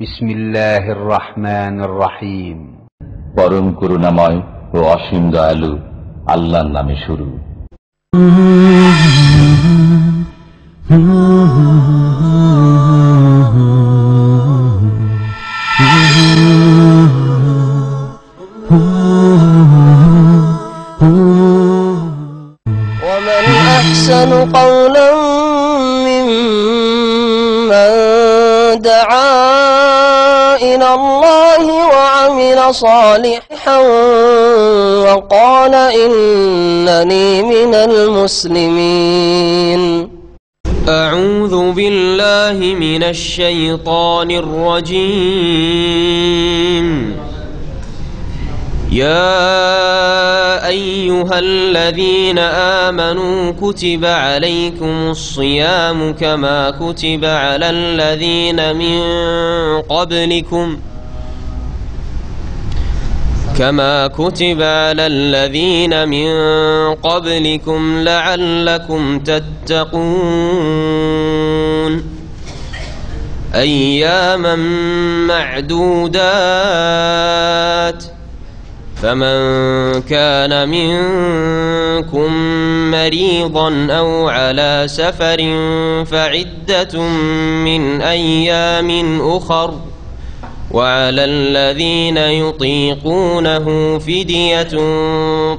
বিসমিল্লাহির রহমানির রহিম। পরম করুণাময় ও অসীম দয়ালু আল্লাহর নামে শুরু। ومن أحسن قولا ممن دعا إلى الله وعمل صالحا وقال إنني من المسلمين. أعوذ بالله من الشيطان الرجيم. يا أيها الذين آمنوا كتب عليكم الصيام كما كتب على الذين من قبلكم لعلكم تتقون. أياما معدودات. فمن كان منكم مريضا أو على سفر فعدة من أيام أخر وعلى الذين يطيقونه فدية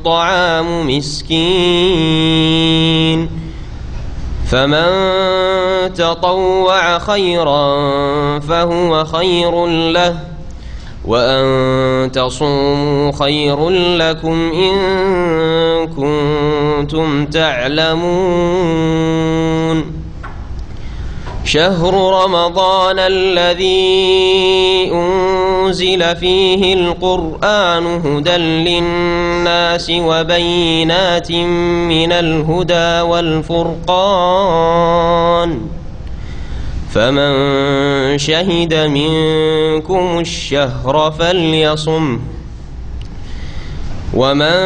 طعام مسكين فمن تطوع خيرا فهو خير له وأن تصوموا خير لكم إن كنتم تعلمون. شهر رمضان الذي أنزل فيه القرآن هدى للناس وبينات من الهدى والفرقان فمن شهد منكم الشهر فليصمه ومن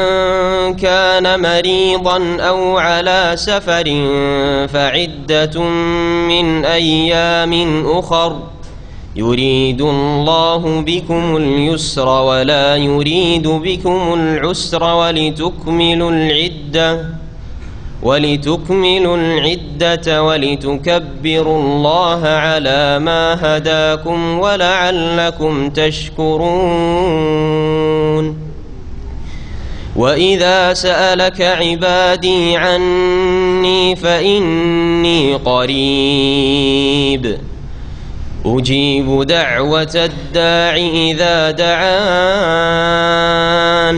كان مريضا أو على سفر فعدة من أيام أخر يريد الله بكم اليسر ولا يريد بكم العسر ولتكملوا العدة ولتكبروا الله على ما هداكم ولعلكم تشكرون. وإذا سألك عبادي عني فإني قريب أجيب دعوة الداع إذا دعان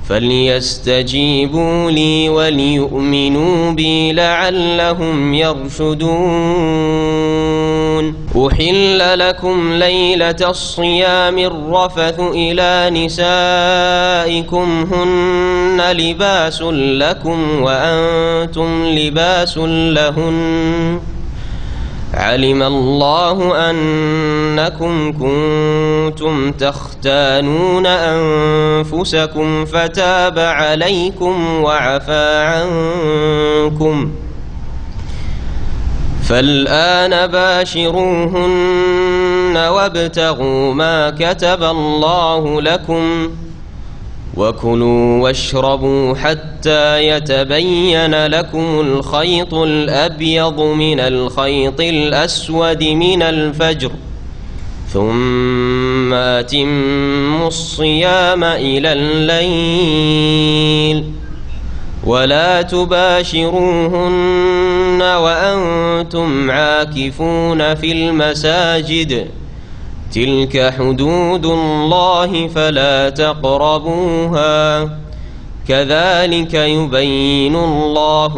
فليستجيبوا لي وليؤمنوا بي لعلهم يرشدون. أحل لكم ليلة الصيام الرفث إلى نسائكم هن لباس لكم وأنتم لباس لهن علم الله أنكم كنتم تختانون أنفسكم فتاب عليكم وعفى عنكم فالآن باشروهن وابتغوا ما كتب الله لكم وكلوا واشربوا حتى يتبين لكم الخيط الأبيض من الخيط الأسود من الفجر ثم أتموا الصيام إلى الليل ولا تباشروهن وأنتم عاكفون في المساجد تلك حدود الله فلا تقربوها كذلك يبين الله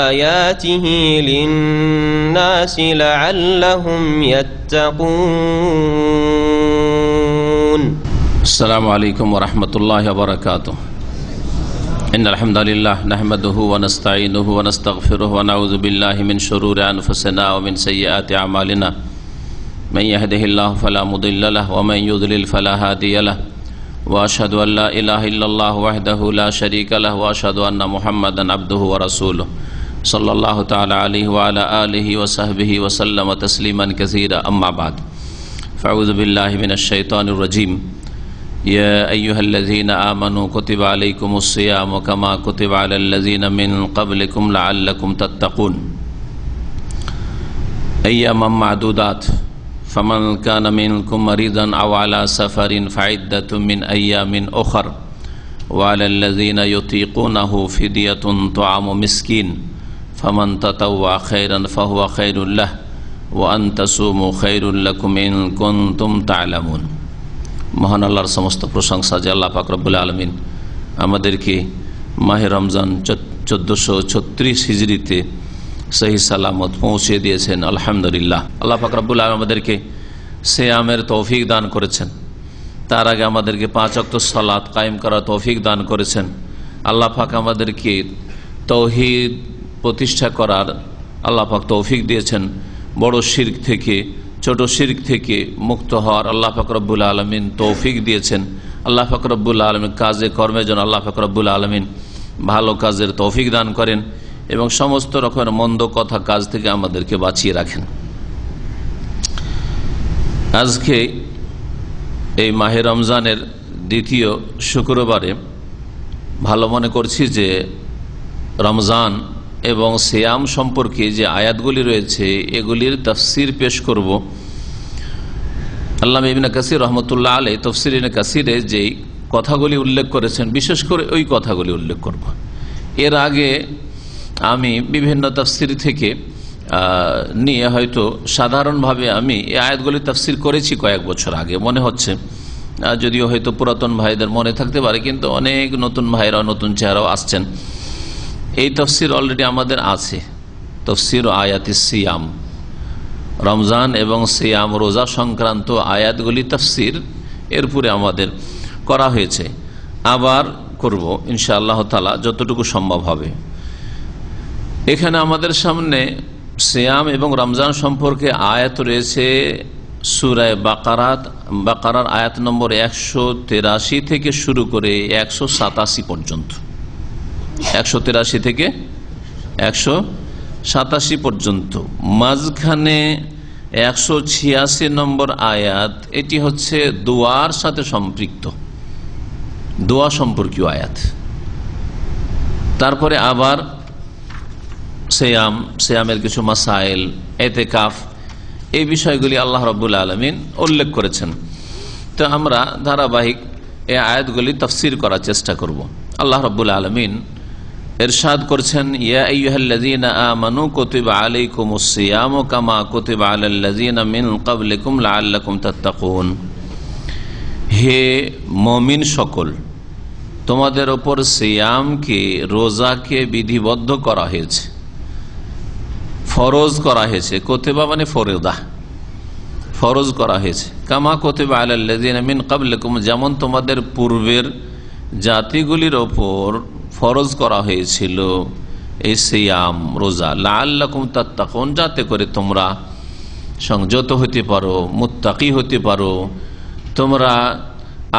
آياته للناس لعلهم يتقون. السلام عليكم ورحمة الله وبركاته. إن الحمد لله نحمده ونستعينه ونستغفره ونعوذ بالله من شرور أنفسنا ومن سيئات أعمالنا من يهده الله فلا مضل له ومن يضلل فلا هادي له وأشهد أن لا إله إلا الله وحده لا شريك له وأشهد أن محمدا عبده ورسوله صلى الله تعالى عليه وعلى آله وصحبه وسلم تسليما كثيرا أما بعد ফাউযু বিল্লাহি মিনাশ শাইতানির রাজিম। ইয়া আইয়ুহাল্লাযীনা আমানু কুতিবা আলাইকুমুস সিয়ামু কামা কুতিবা আলাল্লাযীনা মিন ক্বাবলিকুম লাআল্লাকুম তাত্তাকুন। আইয়ামাম মা'দুদাত ফামান কানা মিনকুম মারিদান আও আলা সাফারিন ফাইদ্দাতুম মিন আইয়ামিন উখর ওয়া আলাল্লাযীনা ইউতীকুনাহু ফিদিয়াতুন তুআমু মিসকিন ফামান তাতাওয়া খায়রান ফাহুয়া খায়রুল লাহু ওয়া আন তাসুমু খায়রুল লাকুম ইন কুনতুম তা'লামুন। মহান আল্লাহর সমস্ত প্রশংসা যে আল্লাহ পাক রব্বুল আলামিন আমাদেরকে মাহে রমজান 1436 হিজরিতে সহি সালামত পৌঁছে দিয়েছেন। আলহামদুলিল্লাহ। আল্লাহ পাক রব্বুল আলামিন আমাদেরকে সিয়ামের তৌফিক দান করেছেন। তার আগে আমাদেরকে 5 ওয়াক্ত সালাত কায়েম করার তৌফিক দান করেছেন। আল্লাহ পাক আমাদেরকে তাওহীদ প্রতিষ্ঠা করার আল্লাহ পাক তৌফিক দিয়েছেন। বড় শিরক থেকে, ছোট শিরক থেকে মুক্ত হওয়ার আল্লাহ পাক রব্বুল আলামিন তৌফিক দিয়েছেন। আল্লাহ পাক রব্বুল আলামিন কাজে কর্মের জন্য আল্লাহ পাক রব্বুল আলামিন ভালো কাজের তৌফিক দান করেন এবং সমস্ত রকমের মন্দ কথা কাজ থেকে আমাদেরকে বাঁচিয়ে রাখেন। আজকে এই মাহে রমজানের দ্বিতীয় শুক্রবারে ভালো মনে করছি যে রমজান এবং সিয়াম সম্পর্কে যে আয়াতগুলি রয়েছে এগুলির তাফসির পেশ করব। আল্লামা ইবনে কাসির রহমতুল্লাহ আলাইহি তাফসির ইবনে কাসিরে যেই কথাগুলি উল্লেখ করেছেন বিশেষ করে ওই কথাগুলি উল্লেখ করব। এর আগে আমি বিভিন্ন তাফসির থেকে নিয়ে হয়তো সাধারণভাবে আমি এই আয়াতগুলি তাফসির করেছি কয়েক বছর আগে মনে হচ্ছে, যদিও হয়তো পুরাতন ভাইদের মনে থাকতে পারে, কিন্তু অনেক নতুন ভাইরাও নতুন চেহারাও আসছেন। এই তফসির অলরেডি আমাদের আছে, তফসির আয়াতিস সিয়াম, রমজান এবং সিয়াম রোজা সংক্রান্ত আয়াতগুলি তফসির এরপরে আমাদের করা হয়েছে, আবার করব ইনশাআল্লাহ তাআলা যতটুকু সম্ভব হবে। এখানে আমাদের সামনে সিয়াম এবং রমজান সম্পর্কে আয়াত রয়েছে সূরা বাকারার আয়াত নম্বর 183 থেকে শুরু করে 187 পর্যন্ত। 183 থেকে 187 পর্যন্ত। মাঝখানে 186 নম্বর আয়াত, এটি হচ্ছে দোয়ার সাথে সম্পৃক্ত, দোয়া সম্পর্কীয় আয়াত। তারপরে আবার সিয়ামের কিছু মাসাইল, এতেকাফ, এই বিষয়গুলি আল্লাহ রাব্বুল আলামিন উল্লেখ করেছেন। তো আমরা ধারাবাহিক এই আয়াতগুলি তাফসীর করার চেষ্টা করব। আল্লাহ রাব্বুল আলামিন ইরশাদ করছেন, ইয়া আইয়ুহাল্লাযীনা আমানু কুতিবা আলাইকুমুস সিয়ামু কামা কুতিবা আলাল্লাযীনা মিন ক্বাবলিকুম লাআল্লাকুম তাত্তাকুন। হে মুমিন সকল, তোমাদের উপর সিয়ামকে, রোজাকে বিধিবদ্ধ করা হয়েছে, ফরজ করা হয়েছে। কুতিবা মানে ফরদা, ফরজ করা হয়েছে। কামা কুতিবা আলাল্লাযীনা মিন ক্বাবলিকুম, যেমন তোমাদের পূর্বের জাতিগুলির ওপর ফরজ করা হয়েছিল এই সিয়াম রোজা, লাআল্লাকুম তাত্তাকুন, যাতে করে তোমরা সংযত হতে পারো, মুত্তাকি হতে পারো, তোমরা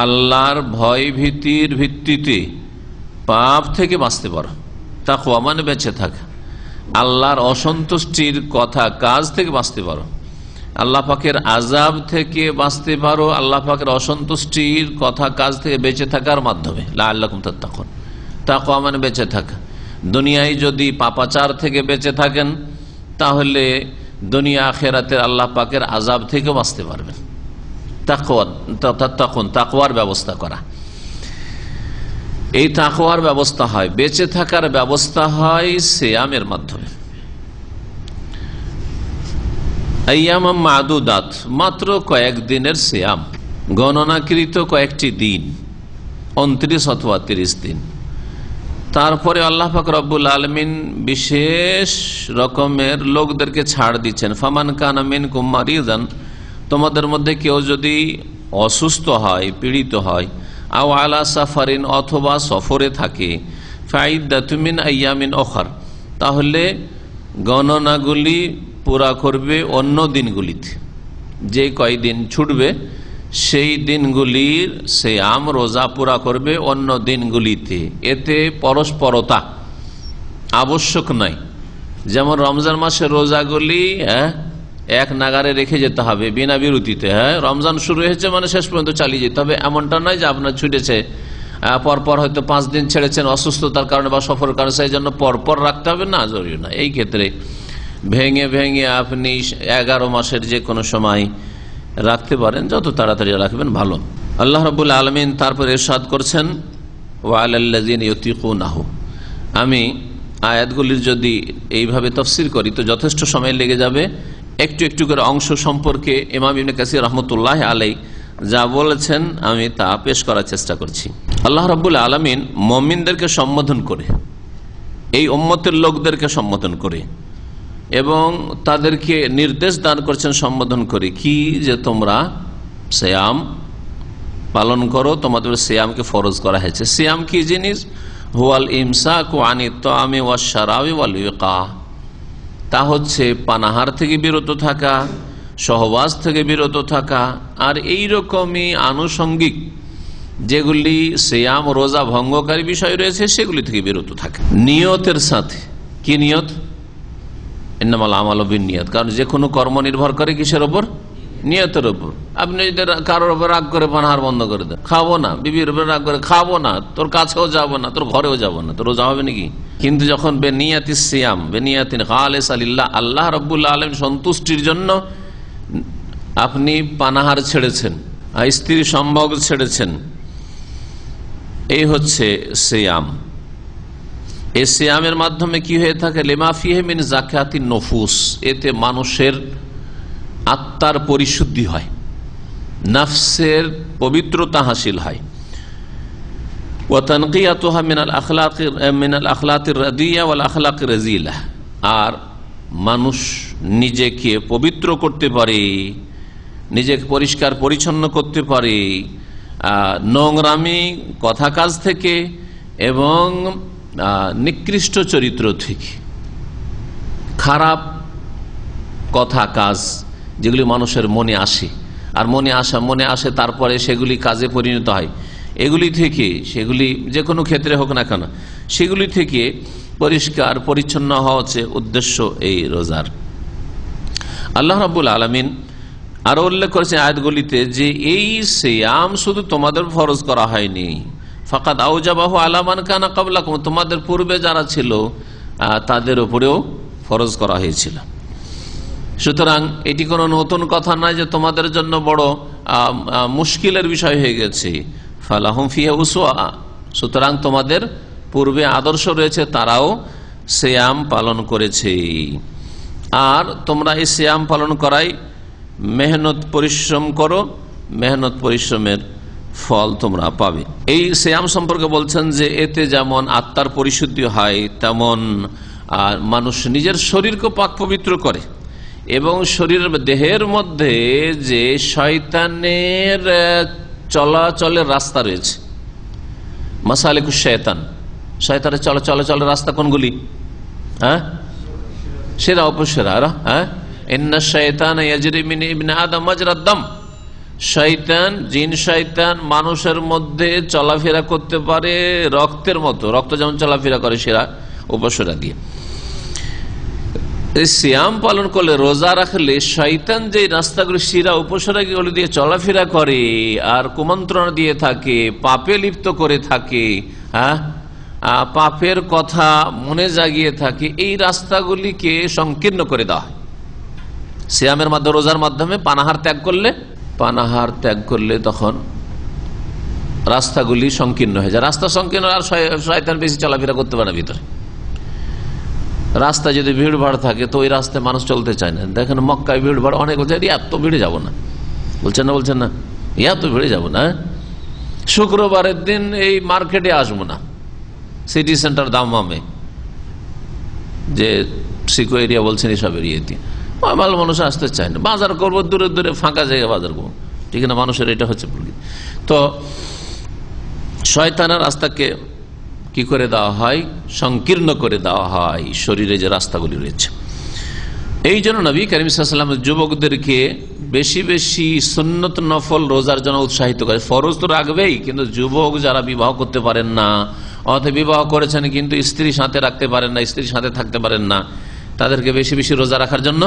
আল্লাহর ভয় ভীতির ভিত্তিতে পাপ থেকে বাঁচতে পারো। তাকওয়া মানে বেঁচে থাকা, আল্লাহর অসন্তুষ্টির কথা কাজ থেকে বাঁচতে পারো, আল্লাহ পাকের আযাব থেকে বাঁচতে পারো, আল্লাহ পাকের অসন্তুষ্টির কথা কাজ থেকে বেঁচে থাকার মাধ্যমে। লাআল্লাকুম তাত্তাকুন, তাকওয়া মানে বেঁচে থাকা। দুনিয়ায় যদি পাপাচার থেকে বেঁচে থাকেন তাহলে দুনিয়া আখিরাতে আল্লাহ পাকের আযাব থেকে বাঁচতে পারবেন। তাকওয়ার ব্যবস্থা করা, এই তাকওয়ার ব্যবস্থা হয়, বেঁচে থাকার ব্যবস্থা হয় সিয়ামের মাধ্যমে। আইয়ামাম মা'দুদাত, মাত্র কয়েকদিনের সিয়াম, গণনাকৃত কয়েকটি দিন, 29 অথবা 30 দিন। তারপরে আল্লাহ পাক রব্বুল আলামিন বিশেষ রকমের লোকদেরকে ছাড় দিচ্ছেন। ফামান কানা মিনকুম মারিদান, তোমাদের মধ্যে কেউ যদি অসুস্থ হয়, পীড়িত হয়, আও আলা সাফারিন, অথবা সফরে থাকে, ফাইদ্দাতুম মিন আইয়ামিন উখর, তাহলে গণনাগুলি পুরা করবে অন্য দিনগুলিতে। যে কয়দিন ছুটবে সেই দিনগুলির সিয়াম রোজা পুরা করবে অন্য দিনগুলিতে। এতে পরস্পরতা আবশ্যক নয়। যেমন রমজান মাসের রোজাগুলি এক নাগারে রেখে যেতে হবে বিনা বিরতিতে। হ্যাঁ, রমজান শুরু হয়েছে মানে শেষ পর্যন্ত চালিয়ে যেতে হবে, এমনটা নয় যে আপনার ছুটেছে পরপর হয়তো 5 দিন ছেড়েছেন অসুস্থতার কারণে বা সফরের কারণে, সেই জন্য পরপর রাখতে হবে না, জরুরি না। এই ক্ষেত্রে ভেঙে ভেঙে আপনি 11 মাসের যে কোনো সময় রাখতে পারেন, যত তাড়াতাড়ি রাখবেন ভালো। আল্লাহ রাব্বুল আলামিন তারপর ইরশাদ করছেন ওয়া আলাল্লাযিনা ইউতিকুনাহু। আমি আয়াতগুলির যদি এইভাবে তাফসীর করি তো যথেষ্ট সময় লেগে যাবে। একটু একটু করে অংশ সম্পর্কে ইমাম ইবনে কাসির রাহমাতুল্লাহি আলাইহি যা বলেছেন আমি তা পেশ করার চেষ্টা করছি। আল্লাহ রাব্বুল আলামিন মুমিনদেরকে সম্বোধন করে, এই উম্মতের লোকদেরকে সম্বোধন করে এবং তাদেরকে নির্দেশ দান করছেন সম্বোধন করে কি, যে তোমরা সিয়াম পালন করো, তোমাদের সিয়ামকে ফরজ করা হয়েছে। সিয়াম কি জিনিস? হুয়াল ইমসাকু আনিত তাআমি ওয়াশ শারাবি ওয়াল ওয়াকা, তা হচ্ছে পানাহার থেকে বিরত থাকা, সহবাস থেকে বিরত থাকা, আর এই রকমই আনুষঙ্গিক যেগুলি সিয়াম রোজা ভঙ্গকারী বিষয় রয়েছে সেগুলি থেকে বিরত থাকা নিয়তের সাথে। কি নিয়ত? ইন্নামাল আমালু বিন্নিয়াত। কারণ যে কোনো কর্ম নির্ভর করে কিসের ওপর? নিয়তের ওপর। আপনি যদি কারোর ওপর রাগ করে পানাহার বন্ধ করে দেন, খাবো না, বিবির উপর রাগ করে খাবো না, তোর কাছেও যাবো না, তোর ঘরেও যাবো না, তোর রোজা হবে নাকি? কিন্তু যখন বেনিয়াতিস সিয়াম বেনিয়াতিন খালিসা লিল্লাহ, আল্লাহ রাব্বুল আলামিন সন্তুষ্টির জন্য আপনি পানাহার ছেড়েছেন, স্ত্রী সম্ভোগ ছেড়েছেন, এই হচ্ছে সিয়াম। এই সিয়ামের মাধ্যমে কি হয়ে থাকে? লিমা ফিহি মিন যাকাতিন নুফুস, এতে মানুষের আত্মার পরিশুদ্ধি হয়, নফসের পবিত্রতা হাসিল হয়। ওয়া তানকিয়াতুহা মিনাল আখলাকির রাদিয়া ওয়াল আখলাকির রাজিলা, আর মানুষ নিজেকে পবিত্র করতে পারে, নিজেকে পরিষ্কার পরিচ্ছন্ন করতে পারে নোংরামি কথা কাজ থেকে এবং নিকৃষ্ট চরিত্র থেকে। খারাপ কথা কাজ যেগুলি মানুষের মনে আসে, আর মনে আসে তারপরে সেগুলি কাজে পরিণত হয়, এগুলি থেকে, সেগুলি যে কোনো ক্ষেত্রে হোক না কেন, সেগুলি থেকে পরিষ্কার পরিচ্ছন্ন হওয়া হচ্ছে উদ্দেশ্য এই রোজার। আল্লাহ রাব্বুল আলামিন আরো উল্লেখ করেছেন আয়াতগুলিতে যে এই সিয়াম শুধু তোমাদের ফরজ করা হয়নি, ফাকাদ আওজাবাহু আলা মান কানা ক্বাবলাকুম, তোমাদের পূর্বে যারা ছিল তাদের উপরেও ফরজ করা হয়েছিল। সুতরাং এটি কোনো নতুন কথা নয় যে তোমাদের জন্য বড় মুশকিলের বিষয় হয়ে গেছে। ফালাহুম ফিহা উসওয়া, সুতরাং তোমাদের পূর্বে আদর্শ রয়েছে, তারাও সিয়াম পালন করেছে, আর তোমরা এই সিয়াম পালন করাই মেহনত পরিশ্রম করো, মেহনত পরিশ্রমের ফল তোমরা পাবে। এই সিয়াম সম্পর্কে বলছেন যে এতে যেমন আত্মার পরিশুদ্ধি হয়, তেমন মানুষ নিজের শরীরকে পাক পবিত্র করে এবং শরীরের দেহের মধ্যে যে শয়তানের চলাচলের রাস্তা রয়েছে, মাসালিকুশ শয়তান, শয়তানের চলাচলের রাস্তা কোনগুলি? হ্যাঁ, সেরা অপসেরা। হ্যাঁ, ইন্না শাইতানা ইয়াজরি মিন ইবনি আদম মাজরাদ দাম, শয়তান, জিন শয়তান মানুষের মধ্যে চলাফেরা করতে পারে রক্তের মতো, রক্ত যেমন চলাফেরা করে সেরা উপসেরা দিয়ে। সিয়াম পালন করলে, রোজা রাখলে শয়তান যে রাস্তাগুলি শিরা উপসরাগুলি দিয়ে চলাফেরা করে আর কুমন্ত্রণা দিয়ে থাকে, পাপে লিপ্ত করে থাকে, হ্যাঁ, পাপের কথা মনে জাগিয়ে থাকে, এই রাস্তাগুলিকে সংকীর্ণ করে দেওয়া হয় সিয়ামের মাধ্যমে। রোজার মাধ্যমে পানাহার ত্যাগ করলে তখন রাস্তাগুলি সংকীর্ণ হয়ে যায়। রাস্তা সংকীর্ণ আর শয়তান বেশি চলাফেরা করতে পারে না ভিতরে। রাস্তায় যদি ভিড় ভাড় থাকে তো ওই রাস্তায় মানুষ চলতে চায় না। দেখেন মক্কায় ভিড় ভাড় অনেক, বলছে এত ভিড়ে যাবো না, বলছেন না এত ভিড়ে যাবো না, শুক্রবারের দিন এই মার্কেটে আসবো না, সিটি সেন্টার দামামে যে সিকো এরিয়া বলছেন এইসব এরিয়াতে ভালো মানুষ আসতে চায় না। বাজার করবো দূরে দূরে ফাঁকা জায়গায় বাজার করবো, ঠিক না? মানুষের এটা হচ্ছে তো শয়তানের রাস্তাকে কি করে দেওয়া হয়? সংকীর্ণ করে দেওয়া হয় শরীরে যে রাস্তাগুলি রয়েছে। এই জন্য নবী করিম সাল্লাল্লাহু আলাইহি ওয়াসাল্লাম যুবকদেরকে বেশি বেশি সুন্নত নফল রোজার জন্য উৎসাহিত করে। ফরজ তো রাখবেই, কিন্তু যুবক যারা বিবাহ করতে পারেন না, অথবা বিবাহ করেছেন কিন্তু স্ত্রীর সাথে রাখতে পারেন না, স্ত্রীর সাথে থাকতে পারেন না, তাদেরকে বেশি বেশি রোজা রাখার জন্য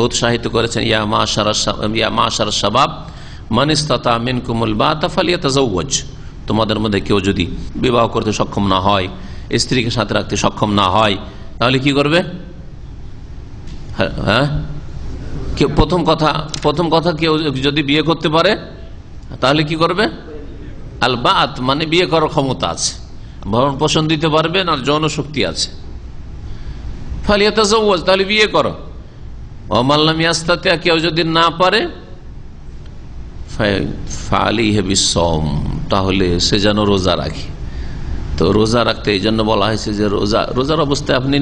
উৎসাহিত করেছেন, ইয়া মাশারা শাবাব মান ইসতাতা মিনকুমুল বাতা ফালিয়াতাজাওয়াজ, তোমাদের মধ্যে কেউ যদি বিবাহ করতে সক্ষম না হয়, স্ত্রীকে সাথে রাখতে সক্ষম না হয়, তাহলে কি করবে? হ্যাঁ, প্রথম কথা কেউ যদি বিয়ে করতে পারে তাহলে কি করবে? আল বাত মানে বিয়ে করার ক্ষমতা আছে, ভরণ পোষণ দিতে পারবে না, যৌন শক্তি আছে, ফালিয়াতাজাওয়াজ তাহলে বিয়ে করো। ওমান লাম ইয়াস্তাতি, কেউ যদি না পারে ফাআলাইহি বিসসাওম, তাহলে সে যেন রোজা রাখে। তো রোজা রাখতে এই জন্য বলা হয়েছে যে রোজার অবস্থায় আপনি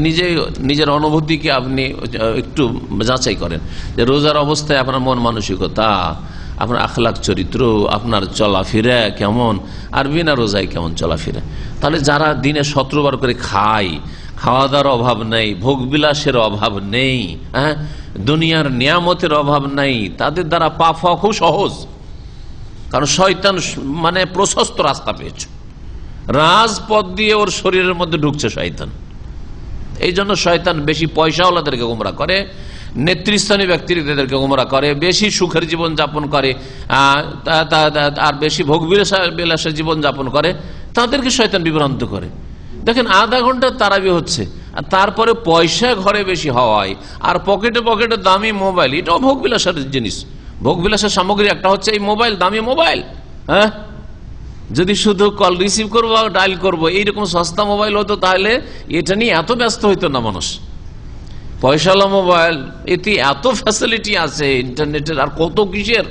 নিজের অনুভূতিকে আপনি একটু যাচাই করেন, যে রোজার অবস্থায় আপনার মন মানসিকতা, আপনার আখলাক চরিত্র, আপনার চলাফেরা কেমন, আর বিনা রোজায় কেমন চলাফেরা। তাহলে যারা দিনে 17 বার করে খায়, খাওয়া দাওয়ার অভাব নেই, ভোগ বিলাসের অভাব নেই, হ্যাঁ, দুনিয়ার নিয়ামতের অভাব নেই, তাদের দ্বারা পাপ হওয়া খুব সহজ। কারণ শয়তান মানে প্রশস্ত রাস্তা পেয়েছে, রাজপথ দিয়ে ওর শরীরের মধ্যে ঢুকছে শয়তান। এই জন্য শয়তান বেশি পয়সাওয়ালাদেরকে গোমরা করে, নেতৃস্থানীয় ব্যক্তিদেরকে গোমরা করে, বেশি সুখের জীবন যাপন করে, আর বেশি ভোগ বিলাসের জীবন যাপন করে, তাদেরকে শয়তান বিভ্রান্ত করে। দেখেন আধা ঘন্টা তারাবি হচ্ছে, আর তারপরে পয়সা ঘরে বেশি হওয়ায় আর পকেটে পকেটে দামি মোবাইল, এটাও ভোগ বিলাসের জিনিস, ভোগ বিলাসের সামগ্রী একটা হচ্ছে এই মোবাইল, দামি মোবাইল। হ্যাঁ, যদি শুধু কল রিসিভ করবো, ডায়াল করবো, এইরকম সস্তা মোবাইল হতো তাহলে এটা নিয়ে এত ব্যস্ত হইতো না মানুষ। পয়সাওয়ালা মোবাইল, এতে এত ফ্যাসিলিটি আছে ইন্টারনেটের, আর কত কিসের,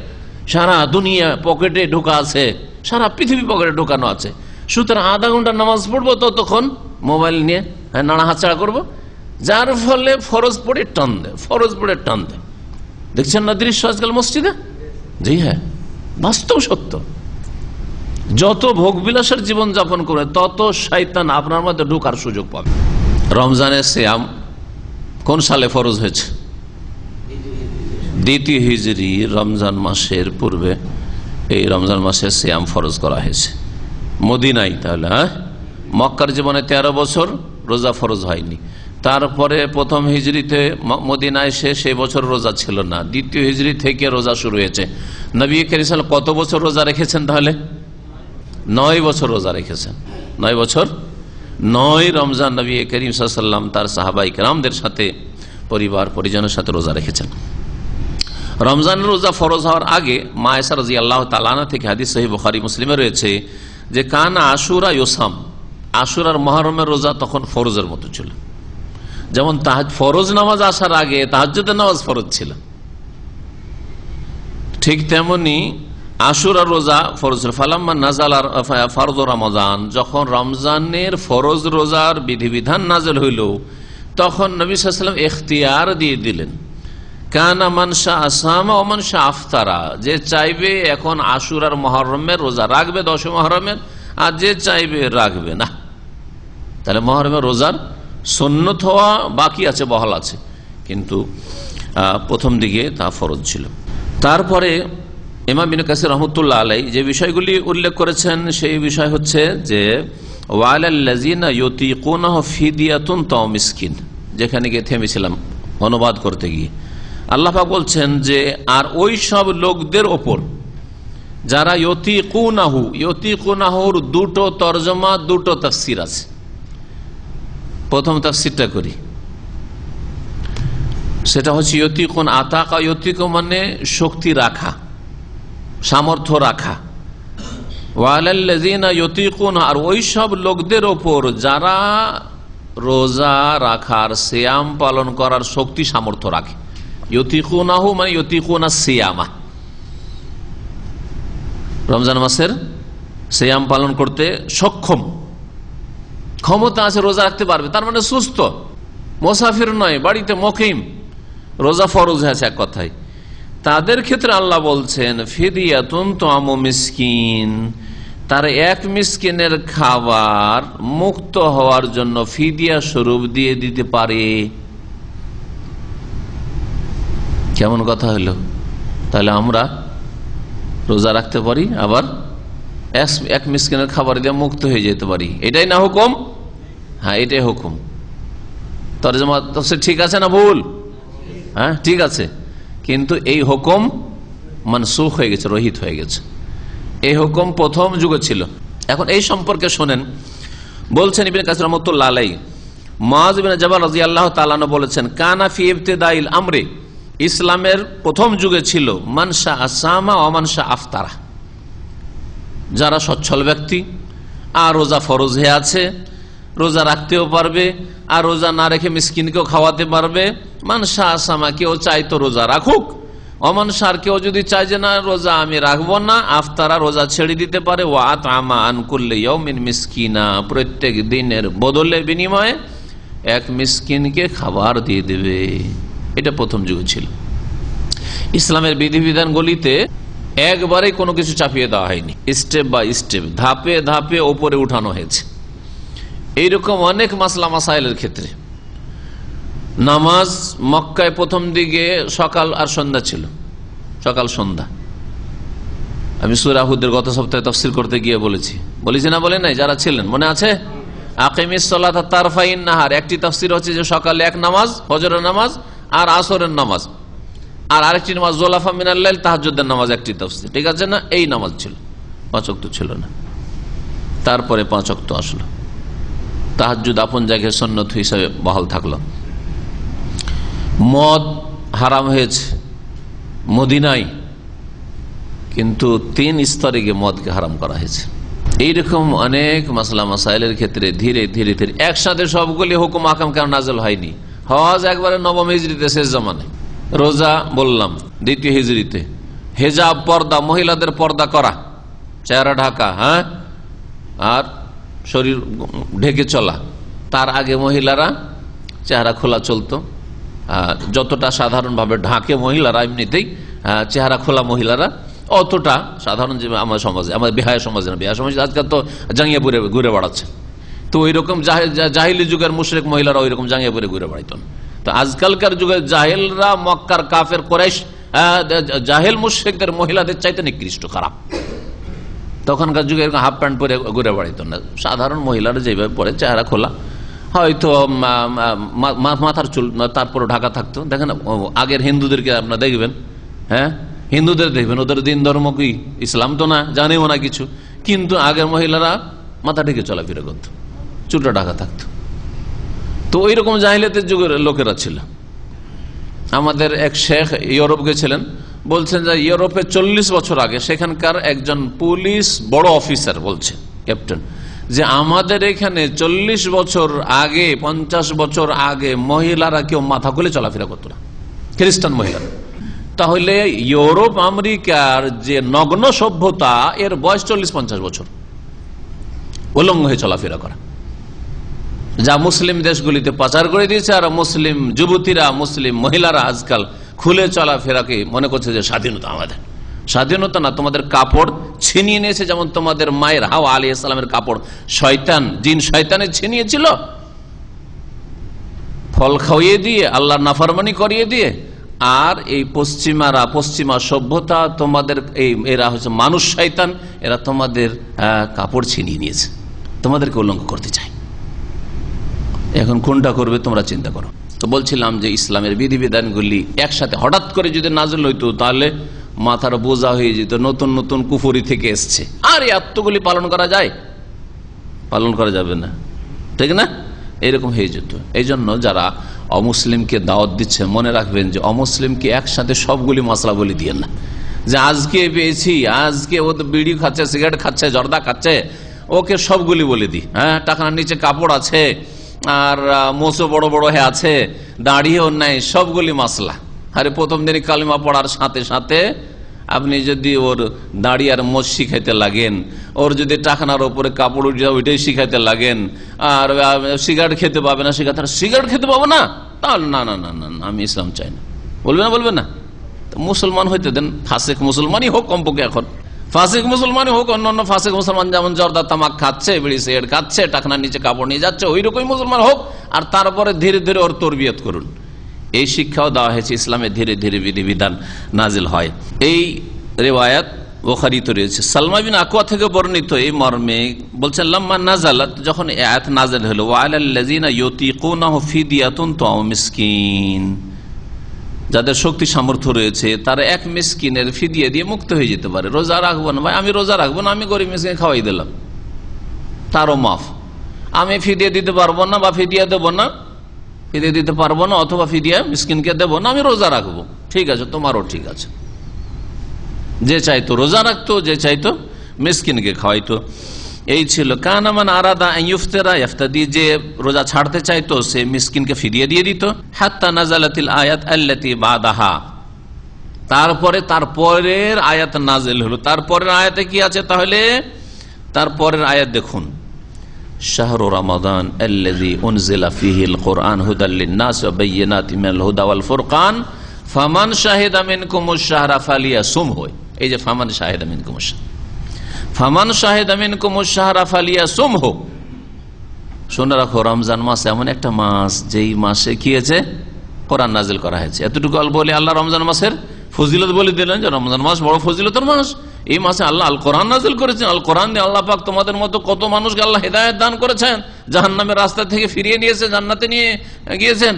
সারা দুনিয়া পকেটে ঢোকা আছে, সারা পৃথিবী পকেটে ঢোকানো আছে। সুতরাং আধা ঘন্টা নামাজ পড়বো, ততক্ষণ মোবাইল নিয়ে নাড়া হাতছাড়া করবো, যার ফলে ফরজ পড়ে টান দেয়। দেখছেন না দৃশ্য আজকাল মসজিদে? জি হ্যাঁ, বাস্তব সত্য। যত ভোগবিলাসের জীবন যাপন করবে তত শয়তান আপনার মধ্যে ঢোকার সুযোগ পাবে। রমজানের সিয়াম কোন সালে ফরজ হয়েছে? 2য় হিজরি রমজান মাসের পূর্বে এই রমজান মাসের সিয়াম ফরজ করা হয়েছে মদিনায়। তাহলে হ্যাঁ, মক্কার জীবনে 13 বছর রোজা ফরজ হয়নি। তারপরে 1ম হিজরিতে মদিনায় সেই বছর রোজা ছিল না। 2য় হিজরি থেকে রোজা শুরু হয়েছে। নবী করিম সাল্লাল্লাহু আলাইহি ওয়াসাল্লাম কত বছর রোজা রেখেছেন? তাহলে 9 বছর রোজা রেখেছেন। 9 বছর, 9 রমজান নবী করিম সাল্লাল্লাহু আলাইহি ওয়াসাল্লাম তার সাহাবায়ে কেরামদের সাথে, পরিবার পরিজনের সাথে রোজা রেখেছেন। রমজানের রোজা ফরজ হওয়ার আগে মা আয়েশা রাদিয়াল্লাহু তাআলা আনহা থেকে হাদিস সহিহ বুখারী মুসলিমে রয়েছে যে কানা আশুরা ইউসাম, আশুরার মুহররমের রোজা তখন ফরজের মতো ছিল। যেমন ফরজ নামাজ আসার আগে তাহাজ্জুদের নামাজ ফরজ ছিল, ঠিক তেমনি আশুরার রোজা ফরজ ছিল। ফালাম্মা নাযালা ফরজ রমজান, যখন রমজানের ফরজ রোজার বিধিবিধান নাযিল হইল, তখন নবী সাল্লাল্লাহু আলাইহি ওয়াসাল্লাম ইখতিয়ার দিয়ে দিলেন, কানা মান শাআ আসামা ওয়া মান শাআ আফতারা, যে চাইবে এখন আশুরার মুহররমের রোজা রাখবে, 10 মুহররমের, আর যে চাইবে রাখবে না। তাহলে মুহররমের রোজার সুন্নত হওয়া বাকি আছে, বহাল আছে, কিন্তু প্রথম দিকে তা ফরজ ছিল। তারপরে ইমাম ইবনে কাসির রাহমাতুল্লাহ আলাইহি যে বিষয়গুলি উল্লেখ করেছেন সেই বিষয় হচ্ছে যে ওয়ালাল্লাযিনা ইউতিকুনাহু ফিদিয়াতুন তাও মিসকিন, যেখানে গিয়ে থেমেছিলাম অনুবাদ করতে গিয়ে। আল্লাহ পাক বলছেন যে আর ওই সব লোকদের ওপর যারা ইউতিকুনাহু, ইউতিকুনাহুর 2টো তরজমা, 2টো তাফসীর আছে। প্রথম তাফসীরটা করি, সেটা হচ্ছে ইউতিকুন আতাকা, ইউতিকু মানে শক্তি রাখা, সামর্থ্য রাখা। ওয়ালাল্লাযিনা ইউতিকুন, আর ওই সব লোকদের ওপর যারা রোজা রাখার, সিয়াম পালন করার শক্তি সামর্থ্য রাখে। ইউতিকুনাহু মানে ইউতিকুনা সিয়ামা, রমজান মাসের সিয়াম পালন করতে সক্ষম, ক্ষমতা আছে, রোজা রাখতে পারবে, তার মানে সুস্থ, মুসাফির নয়, বাড়িতে মুকিম, রোজা ফরজ হয়েছে এক কথায়। তাদের ক্ষেত্রে আল্লাহ বলছেন ফিদিয়াতুন তা'আমু মিসকিন, তার এক মিসকিনের খাবার মুক্ত হওয়ার জন্য ফিদিয়া স্বরূপ দিয়ে দিতে পারে। কেমন কথা হলো? তাহলে আমরা রোজা রাখতে পারি, আবার এক মিসকিনের খাবার দিয়ে মুক্ত হয়ে যেতে পারি। এটাই না হুকুম? হ্যাঁ, এটাই হুকুম। তরজমা ঠিক আছে না ভুল? হ্যাঁ, ঠিক আছে, কিন্তু এই হুকুম মানসুখ হয়ে গেছে, রহিত হয়ে গেছে। এই হুকুম প্রথম যুগে ছিল। এখন এই সম্পর্কে শোনেন, বলছেন ইবনে কাসির রাহমাতুল্লাহ আলাইহি, মুআয ইবনে জাবাল রাদিয়াল্লাহু তাআলা আনহু বলেছেন, কানা ফি ইবতিদাইল আমরি, ইসলামের প্রথম যুগে ছিল মানসা আসামা ও মানসা আফতারা, যারা সচ্ছল ব্যক্তি আর রোজা ফরজ হয়ে আছে, রোজা রাখতেও পারবে আর রোজা না রেখে মিসকিনকেও খাওয়াতে পারবে। মানসা আসামা, কেউ চাই তো রোজা রাখুক, অমানসার কেউ যদি চাই যে না রোজা আমি রাখবো না, আফতারা রোজা ছেড়ে দিতে পারে। ও আতআমা আন কুল্লি ইয়াউমিন মিসকিনা, প্রত্যেক দিনের বদলে বিনিময়ে এক মিসকিনকে খাবার দিয়ে দেবে। এটা প্রথম যুগে ছিল। ইসলামের বিধিবিধানগুলিতে একবারে কোনো কিছু চাপিয়ে দেওয়া হয়নি, স্টেপ বাই স্টেপ, ধাপে ধাপে ওপরে উঠানো হয়েছে। এইরকম অনেক মাসলা মাসাইলের ক্ষেত্রে নামাজ মক্কায় প্রথম দিকে সকাল আর সন্ধ্যা ছিল, সকাল সন্ধ্যা। আমি সূরা হুদের গত সপ্তাহে তাফসীর করতে গিয়ে বলেছি না, বলে নাই? যারা ছিলেন মনে আছে? আকিমিস সালাতা তারফাইন নাহার, একটি তাফসীর হচ্ছে যে সকালে এক নামাজ, ফজরের নামাজ আর আসরের নামাজ, আর আরেকটি নামাজ জোলাফা মিনাল লাইল, তাহাজ্জুদের নামাজ, একটি তাফসীর, ঠিক আছে না? এই নামাজ ছিল, 5 ওয়াক্ত ছিল না। তারপরে 5 ওয়াক্ত আসলো, তাহাজ্জুদ আপন জায়গায় সুন্নত হিসাবে বহাল থাকলো। মদ হারাম হয়েছে মদিনায়, কিন্তু 3 স্তরে গিয়ে মদকে হারাম করা হয়েছে। এইরকম অনেক মাসলা মাসাইলের ক্ষেত্রে ধীরে ধীরে ধীরে একসাথে সবগুলি হুকুম আকাম কেন নাজেল হয়নি? হজ একবারে নবম হিজরিতে, শেষ জামানে। রোজা বললাম 2য় হিজরিতে। হেজাব, পর্দা, মহিলাদের পর্দা করা, চেহারা ঢাকা, হ্যাঁ, আর শরীর ঢেকে চলা, তার আগে মহিলারা চেহারা খোলা চলতো। যতটা সাধারণভাবে ঢাকে মহিলারা এমনিতেই, চেহারা খোলা মহিলারা অতটা সাধারণ যে আমার সমাজে, আমাদের বিহায় সমাজে না, বিহায় সমাজে আজকাল তো জাঙ্গিয়া পরে ঘুরে বেড়াচ্ছে। তো ওই রকম জাহিলি যুগের মুশরিক মহিলারা ওই রকম জাঙ্গিয়া পরে ঘুরে বেড়াইত না। তো আজকালকার যুগে জাহেলরা, মক্কার কাফের কুরাইশ জাহেল মুশরিকদের মহিলাদের চাইতে নিকৃষ্ট, খারাপ। তখনকার যুগে এরকম হাফ প্যান্ট পরে ঘুরে বেড়াইত না, সাধারণ মহিলারা যেভাবে পরে, চেহারা খোলা, হয়তো মাথার চুল তারপরে ঢাকা থাকতো। দেখেন আগের হিন্দুদেরকে আপনারা দেখবেন, হ্যাঁ, হিন্দুদের দেখবেন, ওদের দিন ধর্ম কি ইসলাম তো না, জানেও না কিছু, কিন্তু আগের মহিলারা মাথা ঢেকে চলাফেরা করতো, চুলটা ঢাকা থাকতো। তো ওই রকম জাহিলিয়াতের যুগের লোকেরা ছিল। আমাদের এক শেখ ইউরোপ গেছিলেন, বলছেন যে ইউরোপে 40 বছর আগে সেখানকার একজন পুলিশ বড় অফিসার বলছে, ক্যাপ্টেন, যে আমাদের এখানে 40 বছর আগে, 50 বছর আগে মহিলারা কেউ মাথা খুলে চলাফেরা করতো না, খ্রিস্টান মহিলারা। তাহলে ইউরোপ আমেরিকার যে নগ্ন সভ্যতা, এর বয়স 40-50 বছর, উলঙ্গ হয়ে চলাফেরা করা, যা মুসলিম দেশগুলিতে পাচার করে দিয়েছে। আর মুসলিম যুবতীরা, মুসলিম মহিলারা আজকাল খুলে চলাফেরাকে মনে করছে যে স্বাধীনতা। আমাদের স্বাধীনতা না, তোমাদের কাপড় ছিনিয়ে নিয়েছে। যেমন তোমাদের মায়ের হাওয়া আলাইহিস সালামের কাপড় শয়তান, জিন শয়তানে ছিনিয়েছিল, ফল খাইয়ে দিয়ে, আল্লাহর নাফরমানি করিয়ে দিয়ে। আর এই পশ্চিমা সভ্যতা, তোমাদের এরা হচ্ছে মানুষ শয়তান, এরা তোমাদের কাপড় ছিনিয়ে নিয়েছে, তোমাদেরকে উলঙ্গ করতে চায়। এখন কোনটা করবে তোমরা চিন্তা করো। তো বলছিলাম যে ইসলামের বিধিবিধানগুলি একসাথে হঠাৎ করে যদি নাযিল হইতো, তাহলে মাথার বোঝা হয়ে যেত, নতুন নতুন কুফরি থেকে এসছে, আর এতগুলি পালন করা যায়? পালন করা যাবে না, ঠিক না? এরকম হয়ে যেত। এই জন্য যারা অমুসলিমকে দাওয়াত দিচ্ছে, মনে রাখবেন যে অমুসলিমকে একসাথে সবগুলি মশলা বলি দিয়ে না, যে আজকে পেয়েছি, আজকে ও তো বিড়ি খাচ্ছে, সিগারেট খাচ্ছে, জর্দা খাচ্ছে, ওকে সবগুলি বলে দিই। হ্যাঁ, টাকার নিচে কাপড় আছে, আর মোচো বড় বড় হয়ে আছে, দাঁড়িয়েও নাই, সবগুলি মাসলা। আরে প্রথম দিনই কালিমা পড়ার সাথে সাথে আপনি যদি ওর দাড়ি আর মোচ শিখাইতে লাগেন, ওর যদি টাকানার ওপরে কাপড় উঠে ওইটাই শিখাইতে লাগেন, আর সিগারেট খেতে পাবে না, সিগারেট খেতে পাবো না, তাহলে না না না না আমি ইসলাম চাই না, বলবে না। মুসলমান হইতে দেন, ফাসেক মুসলমানই হোক কমপক্ষে। এখন ফাসেক মুসলমানই হোক, অন্যান্য ফাসেক মুসলমান যেমন জর্দা তামাক খাচ্ছে, বিড়ি সিগারেট খাচ্ছে, টাকনার নিচে কাপড় নিয়ে যাচ্ছে, ওই রকমই মুসলমান হোক। আর তারপরে ধীরে ধীরে ওর তরবিয়ত করুন। এই শিক্ষাও দেওয়া হয়েছে। ইসলামে ধীরে ধীরে বিধিবিধান নাজিল হয়। এই রিওয়ায়াত বুখারীতে রয়েছে। সালমা বিন আকওয়া থেকে বর্ণিত, এই মর্মে বলছেন, লাম্মা নাযালাত, যখন এই আয়াত নাজিল হলো, ওয়া আলাল্লাযিনা ইউতিকুনাহু ফিদিয়াতুন তা'আমু মিসকিন, যাদের শক্তি সামর্থ্য রয়েছে তারা এক মিসকিনের ফিদিয়া দিয়ে মুক্ত হয়ে যেতে পারে। রোজা রাখবো না ভাই, আমি রোজা রাখবো না, আমি গরিব মিসকিন খাওয়াই দিলাম, তারও মাফ। আমি ফিদিয়া দিতে পারবো না বা ফিদিয়া দেবো না, ফিদিয়া দিতে পারবো না অথবা ফিদিয়া মিসকিনকে দেবো না, আমি রোজা রাখবো, ঠিক আছে, তোমারও ঠিক আছে। যে চাইতো রোজা রাখতো, যে চাইতো মিসকিনকে খাওয়াইতো। এই ছিল কানামান আরাদা ইফতারা ইফতাদি, যে রোজা ছাড়তে চাইতো সে মিসকিনকে ফিরিয়ে দিয়ে দিত। হাত্তা নাজালাতিল আয়াত আল্লাতি বাদাহা, তারপরের আয়াত নাজিল হলো। তারপরের আয়াতে কি আছে তাহলে? তারপরের আয়াত দেখুন, শাহরু রমাদান আল্লাযী উনজিলা ফীহিল কুরআন হুদাল লিন-নাস ওয়া বায়্যিনাতিন মিনাল হুদা ওয়াল ফুরকান ফামান শাহিদা মিনকুমুশ শাহরা ফালিয়াসুমহু। এই যে ফামান শাহিদা মিনকুমুশ, ফামান শাহিদা মিনকুমুশ শাহরা ফালিয়াসুমহু, শুনে রাখো রমজান মাস এমন একটা মাস যেই মাসে কি হয়েছে? কোরআন নাজিল করা হয়েছে। এতটুকু বলে আল্লাহ রমজান মাসের ফজিলত বলে দিলেন যে রমজান মাস বড় ফজিলতের মাস। এই মাসে আল্লাহ আল কোরআন নাজিল করেছেন। আল কোরআন দিয়ে আল্লাহ পাক তোমাদের মতো কত মানুষকে আল্লাহ হিদায়াত দান করেছেন, জাহান্নামের রাস্তা থেকে ফিরিয়ে নিয়েছে, জান্নাতে নিয়ে গিয়েছেন,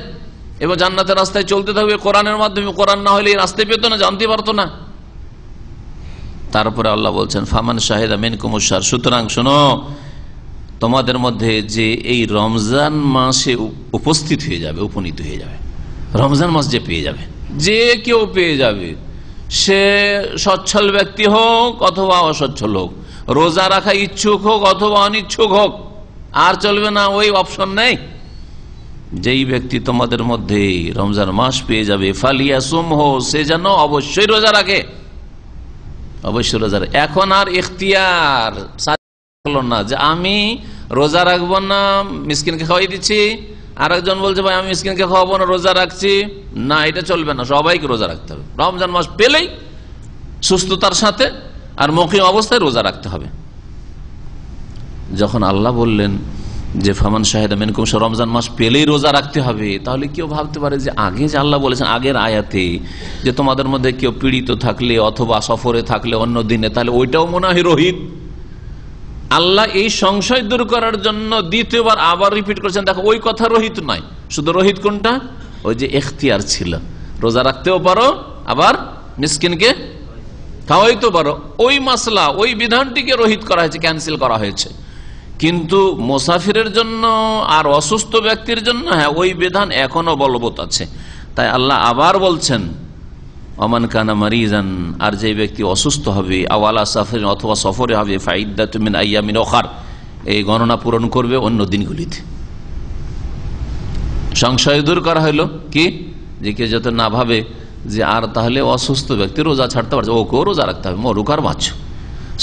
এবং জান্নাতের রাস্তায় চলতে থাকবে কোরআনের মাধ্যমে। কোরআন না হলে এই রাস্তায় পেত না, জানতে পারতো না। তারপরে আল্লাহ বলছেন ফামান শাহিদা মিনকুমুশ শাহর, সুতরাং শোনো, তোমাদের মধ্যে যে এই রমজান মাসে উপস্থিত হয়ে যাবে, উপনীত হয়ে যাবে, রমজান মাস যে পেয়ে যাবে, যে কেউ পেয়ে যাবে, সে সচ্ছল ব্যক্তি হোক অথবা অসচ্ছল হোক, রোজা রাখা ইচ্ছুক হোক অথবা অনিচ্ছুক হোক, আর চলবে না, ওই অপশন নেই। যেই ব্যক্তি তোমাদের মধ্যে রমজান মাস পেয়ে যাবে ফালিয়াসুমহু, সে যেন অবশ্যই রোজা রাখে, অবশ্যই রোজা রাখে। এখন আর ইখতিয়ার না যে আমি রোজা রাখবো না, মিসকিনকে খাওয়াই দিচ্ছি, আর একজন বলছে ভাই আমি মিসকিনকে খাওয়াবো না, রোজা রাখছি না, এটা চলবে না। সবাইকে রোজা রাখতে হবে, রমজান মাস পেলেই সুস্থতার সাথে আর মুকিম অবস্থায় রোজা রাখতে হবে। যখন আল্লাহ বললেন যে ফামান শাহিদা মিনকুম, রমজান মাস পেলেই রোজা রাখতে হবে, তাহলে কেউ ভাবতে পারে যে আগে যে আল্লাহ বলেছেন আগের আয়াতে যে তোমাদের মধ্যে কেউ পীড়িত থাকলে অথবা সফরে থাকলে অন্য দিনে, তাহলে ওইটাও মনে হয় রহিত। আল্লাহ এই সংশয় দূর করার জন্য দ্বিতীয়বার আবার রিপিট করেছেন, দেখো ওই কথা রহিত নয়। শুধু রহিত কোনটা? ওই যে এখতিয়ার ছিল, রোজা রাখতেও পারো আবার মিসকিনকে খাওয়াইতে পারো, ওই মাসলা ওই বিধানটিকে রহিত করা হয়েছে, ক্যান্সেল করা হয়েছে। কিন্তু মুসাফিরের জন্য আর অসুস্থ ব্যক্তির জন্য হ্যাঁ ওই বিধান এখনো বলবৎ আছে। তাই আল্লাহ আবার বলছেন ওমান কানা মারিজান, আর যে ব্যক্তি অসুস্থ হবে, আওয়ালা সাফার অথবা সফরে হবে, ফাইদ্দাতুম মিন আইয়ামিন উখার, এই গণনা পূরণ করবে অন্য দিনগুলিতে। সংশয় দূর করা হলো কি, যে কেউ যাতে না ভাবে যে আর তাহলে অসুস্থ ব্যক্তি রোজা ছাড়তে পারছে, ওকেও রোজা রাখতে হবে, মরুক আর বাঁচো,